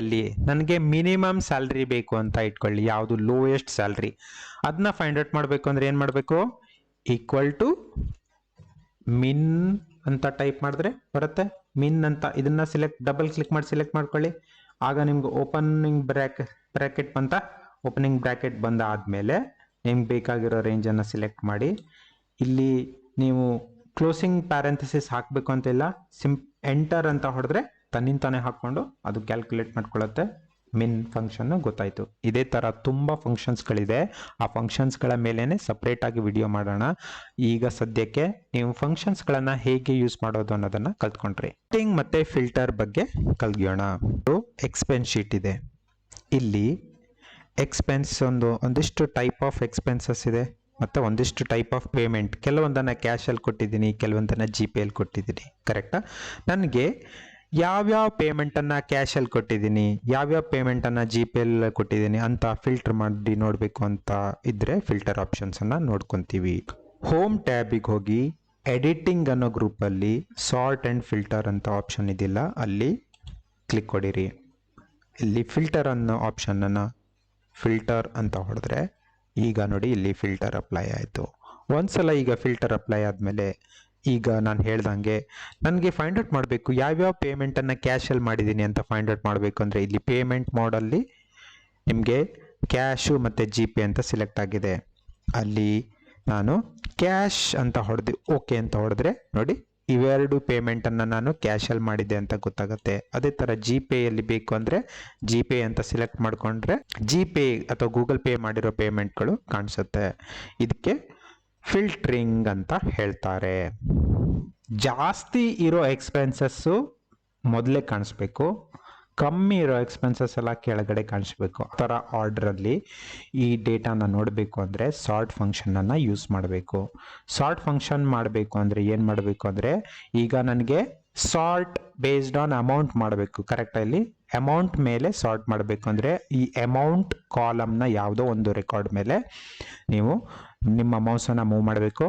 ಅಲ್ಲಿ ನನಗೆ ಮಿನಿಮಮ್ ಸ್ಯಾಲ್ರಿ ಬೇಕು ಅಂತ ಇಟ್ಕೊಳ್ಳಿ, ಯಾವುದು ಲೋಯೆಸ್ಟ್ ಸ್ಯಾಲ್ರಿ. ಅದನ್ನ ಫೈಂಡ್ ಔಟ್ ಮಾಡಬೇಕು ಅಂದ್ರೆ ಏನು ಮಾಡಬೇಕು? ಈಕ್ವಲ್ ಟು ಮಿನ್ ಅಂತ ಟೈಪ್ ಮಾಡಿದ್ರೆ ಬರುತ್ತೆ. ಮಿನ್ ಅಂತ ಇದನ್ನ ಡಬಲ್ ಕ್ಲಿಕ್ ಮಾಡಿ ಸೆಲೆಕ್ಟ್ ಮಾಡ್ಕೊಳ್ಳಿ. ಆಗ ನಿಮ್ಗೆ ಓಪನಿಂಗ್ ಬ್ರಾಕೆಟ್ ಬಂತ. ಓಪನಿಂಗ್ ಬ್ರಾಕೆಟ್ ಬಂದ ಆದ್ಮೇಲೆ ನಿಮ್ಗೆ ಬೇಕಾಗಿರೋ ರೇಂಜನ್ನು ಸೆಲೆಕ್ಟ್ ಮಾಡಿ. ಇಲ್ಲಿ ನೀವು ಕ್ಲೋಸಿಂಗ್ ಪ್ಯಾರೆಂಥಸಿಸ್ ಹಾಕಬೇಕು ಅಂತಿಲ್ಲ. ಎಂಟರ್ ಅಂತ ಹೊಡೆದ್ರೆ ತನ್ನಿಂತಾನೆ ಹಾಕೊಂಡು ಅದು ಕ್ಯಾಲ್ಕುಲೇಟ್ ಮಾಡ್ಕೊಳ್ಳುತ್ತೆ. ಮಿನ್ ಫಂಕ್ಷನ್ ಗೊತ್ತಾಯ್ತು. ಇದೇ ತರ ತುಂಬಾ ಫಂಕ್ಷನ್ಸ್ಗಳಿದೆ. ಆ ಫಂಕ್ಷನ್ಸ್ಗಳ ಮೇಲೇನೆ ಸಪ್ರೇಟ್ ಆಗಿ ವಿಡಿಯೋ ಮಾಡೋಣ. ಈಗ ಸದ್ಯಕ್ಕೆ ನೀವು ಫಂಕ್ಷನ್ಸ್ಗಳನ್ನ ಹೇಗೆ ಯೂಸ್ ಮಾಡೋದು ಅನ್ನೋದನ್ನ ಕಲ್ತ್ಕೊಂಡ್ರಿ. ಮತ್ತೆ ಫಿಲ್ಟರ್ ಬಗ್ಗೆ ಕಲ್ಯೋಣ. ಎಕ್ಸ್ಪೆನ್ಸ್ ಶೀಟ್ ಇದೆ. ಇಲ್ಲಿ ಎಕ್ಸ್ಪೆನ್ಸ್ ಒಂದಿಷ್ಟು ಟೈಪ್ ಆಫ್ ಎಕ್ಸ್ಪೆನ್ಸಸ್ ಇದೆ, ಮತ್ತೆ ಒಂದಿಷ್ಟು ಟೈಪ್ ಆಫ್ ಪೇಮೆಂಟ್. ಕೆಲವೊಂದನ್ನು ಕ್ಯಾಶಲ್ಲಿ ಕೊಟ್ಟಿದ್ದೀನಿ, ಕೆಲವೊಂದನ್ನು ಜಿ ಪೇ ಅಲ್ಲಿ ಕೊಟ್ಟಿದ್ದೀನಿ. ಕರೆಕ್ಟಾ? ನನಗೆ ಯಾವ್ಯಾವ ಪೇಮೆಂಟನ್ನು ಕ್ಯಾಶಲ್ಲಿ ಕೊಟ್ಟಿದ್ದೀನಿ, ಯಾವ್ಯಾವ ಪೇಮೆಂಟನ್ನು ಜಿ ಪೇ ಅಲ್ಲಿ ಕೊಟ್ಟಿದ್ದೀನಿ ಅಂತ ಫಿಲ್ಟರ್ ಮಾಡಿ ನೋಡಬೇಕು ಅಂತ ಇದ್ರೆ ಫಿಲ್ಟರ್ ಆಪ್ಷನ್ಸನ್ನು ನೋಡ್ಕೊತೀವಿ. ಹೋಮ್ ಟ್ಯಾಬಿಗೆ ಹೋಗಿ ಎಡಿಟಿಂಗ್ ಅನ್ನೋ ಗ್ರೂಪಲ್ಲಿ ಸಾರ್ಟ್ ಆ್ಯಂಡ್ ಫಿಲ್ಟರ್ ಅಂತ ಆಪ್ಷನ್ ಇದೆಯಲ್ಲ, ಅಲ್ಲಿ ಕ್ಲಿಕ್ ಹೊಡಿರಿ. ಇಲ್ಲಿ ಫಿಲ್ಟರ್ ಅನ್ನೋ ಆಪ್ಷನನ್ನು ಫಿಲ್ಟರ್ ಅಂತ ಹೊಡೆದ್ರೆ ಈಗ ನೋಡಿ ಇಲ್ಲಿ ಫಿಲ್ಟರ್ ಅಪ್ಲೈ ಆಯಿತು. ಒಂದ್ಸಲ ಈಗ ಫಿಲ್ಟರ್ ಅಪ್ಲೈ ಆದಮೇಲೆ ಈಗ ನಾನು ಹೇಳ್ದಂಗೆ ನನಗೆ ಫೈಂಡ್ ಔಟ್ ಮಾಡಬೇಕು ಯಾವ್ಯಾವ ಪೇಮೆಂಟನ್ನು ಕ್ಯಾಶಲ್ಲಿ ಮಾಡಿದ್ದೀನಿ ಅಂತ ಫೈಂಡ್ ಔಟ್ ಮಾಡಬೇಕು ಅಂದರೆ ಇಲ್ಲಿ ಪೇಮೆಂಟ್ ಮೋಡಲ್ಲಿ ನಿಮಗೆ ಕ್ಯಾಶು ಮತ್ತು ಜಿ ಪೇ ಅಂತ ಸಿಲೆಕ್ಟ್ ಆಗಿದೆ. ಅಲ್ಲಿ ನಾನು ಕ್ಯಾಶ್ ಅಂತ ಹೊಡೆದು ಓಕೆ ಅಂತ ಹೊಡೆದ್ರೆ ನೋಡಿ ಇವೆರಡು ಪೇಮೆಂಟನ್ನು ನಾನು ಕ್ಯಾಶಲ್ಲಿ ಮಾಡಿದ್ದೆ ಅಂತ ಗೊತ್ತಾಗುತ್ತೆ. ಅದೇ ಥರ ಜಿ ಪೇಯಲ್ಲಿ ಬೇಕು ಅಂದರೆ ಜಿ ಪೇ ಅಂತ ಸಿಲೆಕ್ಟ್ ಮಾಡಿಕೊಂಡ್ರೆ ಜಿ ಪೇ ಅಥವಾ ಗೂಗಲ್ ಪೇ ಮಾಡಿರೋ ಪೇಮೆಂಟ್ಗಳು ಕಾಣಿಸುತ್ತೆ. ಇದಕ್ಕೆ ಫಿಲ್ಟ್ರಿಂಗ್ ಅಂತ ಹೇಳ್ತಾರೆ. ಜಾಸ್ತಿ ಇರೋ ಎಕ್ಸ್ಪೆನ್ಸಸ್ಸು ಮೊದಲೇ ಕಾಣಿಸ್ಬೇಕು, ಕಮ್ಮಿ ಇರೋ ಎಕ್ಸ್ಪೆನ್ಸಸ್ ಎಲ್ಲ ಕೆಳಗಡೆ ಕಾಣಿಸ್ಬೇಕು. ಆ ಥರ ಆರ್ಡ್ರಲ್ಲಿ ಈ ಡೇಟಾನ ನೋಡಬೇಕು ಅಂದರೆ ಸಾರ್ಟ್ ಫಂಕ್ಷನನ್ನು ಯೂಸ್ ಮಾಡಬೇಕು. ಸಾರ್ಟ್ ಫಂಕ್ಷನ್ ಮಾಡಬೇಕು ಅಂದರೆ ಏನು ಮಾಡಬೇಕು ಅಂದರೆ ಈಗ ನನಗೆ ಸಾರ್ಟ್ ಬೇಸ್ಡ್ ಆನ್ ಅಮೌಂಟ್ ಮಾಡಬೇಕು. ಕರೆಕ್ಟಾಗಿ ಅಮೌಂಟ್ ಮೇಲೆ ಸಾರ್ಟ್ ಮಾಡಬೇಕು ಅಂದರೆ ಈ ಅಮೌಂಟ್ ಕಾಲಮ್ನ ಯಾವುದೋ ಒಂದು ರೆಕಾರ್ಡ್ ಮೇಲೆ ನೀವು ನಿಮ್ಮ ಮೌಸನ್ನು ಮೂವ್ ಮಾಡಬೇಕು.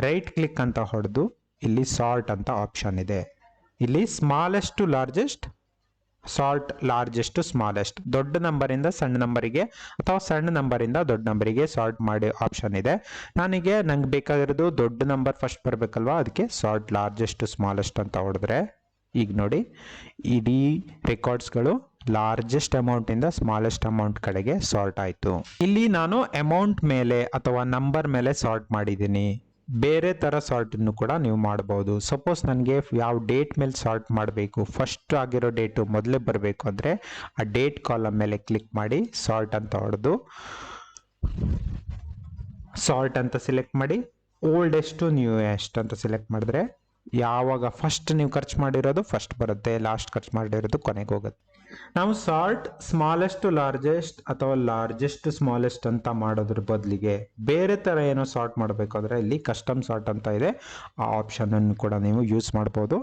ರೈಟ್ ಕ್ಲಿಕ್ ಅಂತ ಹೊಡೆದು ಇಲ್ಲಿ ಸಾರ್ಟ್ ಅಂತ ಆಪ್ಷನ್ ಇದೆ. ಇಲ್ಲಿ smallest to largest, sort largest to smallest, ದೊಡ್ಡ ನಂಬರಿಂದ ಸಣ್ಣ ನಂಬರಿಗೆ ಅಥವಾ ಸಣ್ಣ ನಂಬರಿಂದ ದೊಡ್ಡ ನಂಬರಿಗೆ ಸಾರ್ಟ್ ಮಾಡಿ ಆಪ್ಷನ್ ಇದೆ. ನಂಗೆ ಬೇಕಾಗಿರೋದು ದೊಡ್ಡ ನಂಬರ್ ಫಸ್ಟ್ ಬರಬೇಕಲ್ವಾ, ಅದಕ್ಕೆ ಸಾರ್ಟ್ ಲಾರ್ಜೆಸ್ಟ್ ಟು ಸ್ಮಾಲೆಸ್ಟ್ ಅಂತ ಹೊಡೆದ್ರೆ ಈಗ ನೋಡಿ ಇಡೀ ರೆಕಾರ್ಡ್ಸ್ಗಳು ಲಾರ್ಜೆಸ್ಟ್ ಅಮೌಂಟಿಂದ ಸ್ಮಾಲೆಸ್ಟ್ ಅಮೌಂಟ್ ಕಡೆಗೆ ಸಾರ್ಟ್ ಆಯಿತು. ಇಲ್ಲಿ ನಾನು ಅಮೌಂಟ್ ಮೇಲೆ ಅಥವಾ ನಂಬರ್ ಮೇಲೆ ಸಾರ್ಟ್ ಮಾಡಿದ್ದೀನಿ. ಬೇರೆ ಥರ ಸಾರ್ಟನ್ನು ಕೂಡ ನೀವು ಮಾಡ್ಬೋದು. ಸಪೋಸ್ ನನಗೆ ಯಾವ ಡೇಟ್ ಮೇಲೆ ಸಾರ್ಟ್ ಮಾಡಬೇಕು, ಫಸ್ಟ್ ಆಗಿರೋ ಡೇಟು ಮೊದಲೇ ಬರಬೇಕು ಅಂದರೆ ಆ ಡೇಟ್ ಕಾಲಮ್ ಮೇಲೆ ಕ್ಲಿಕ್ ಮಾಡಿ ಸಾರ್ಟ್ ಅಂತ ಹೊಡೆದು ಸಾರ್ಟ್ ಅಂತ ಸೆಲೆಕ್ಟ್ ಮಾಡಿ ಓಲ್ಡೆಸ್ಟು ನ್ಯೂಯೆಸ್ಟ್ ಅಂತ ಸೆಲೆಕ್ಟ್ ಮಾಡಿದ್ರೆ ಯಾವಾಗ ಫಸ್ಟ್ ನೀವು ಖರ್ಚು ಮಾಡಿರೋದು ಫಸ್ಟ್ ಬರುತ್ತೆ, ಲಾಸ್ಟ್ ಖರ್ಚು ಮಾಡಿರೋದು ಕೊನೆಗೆ ಹೋಗುತ್ತೆ. ನಾವು ಸಾರ್ಟ್ ಸ್ಮಾಲೆಸ್ಟ್ ಟು ಲಾರ್ಜೆಸ್ಟ್ ಅಥವಾ ಲಾರ್ಜೆಸ್ಟ್ ಟು ಸ್ಮಾಲೆಸ್ಟ್ ಅಂತ ಮಾಡೋದ್ರ ಬದಲಿಗೆ ಬೇರೆ ಥರ ಏನೋ ಸಾರ್ಟ್ ಮಾಡಬೇಕಾದ್ರೆ ಇಲ್ಲಿ ಕಸ್ಟಮ್ ಸಾರ್ಟ್ ಅಂತ ಇದೆ, ಆ ಆಪ್ಷನ್ ಅನ್ನು ಕೂಡ ನೀವು ಯೂಸ್ ಮಾಡ್ಬೋದು.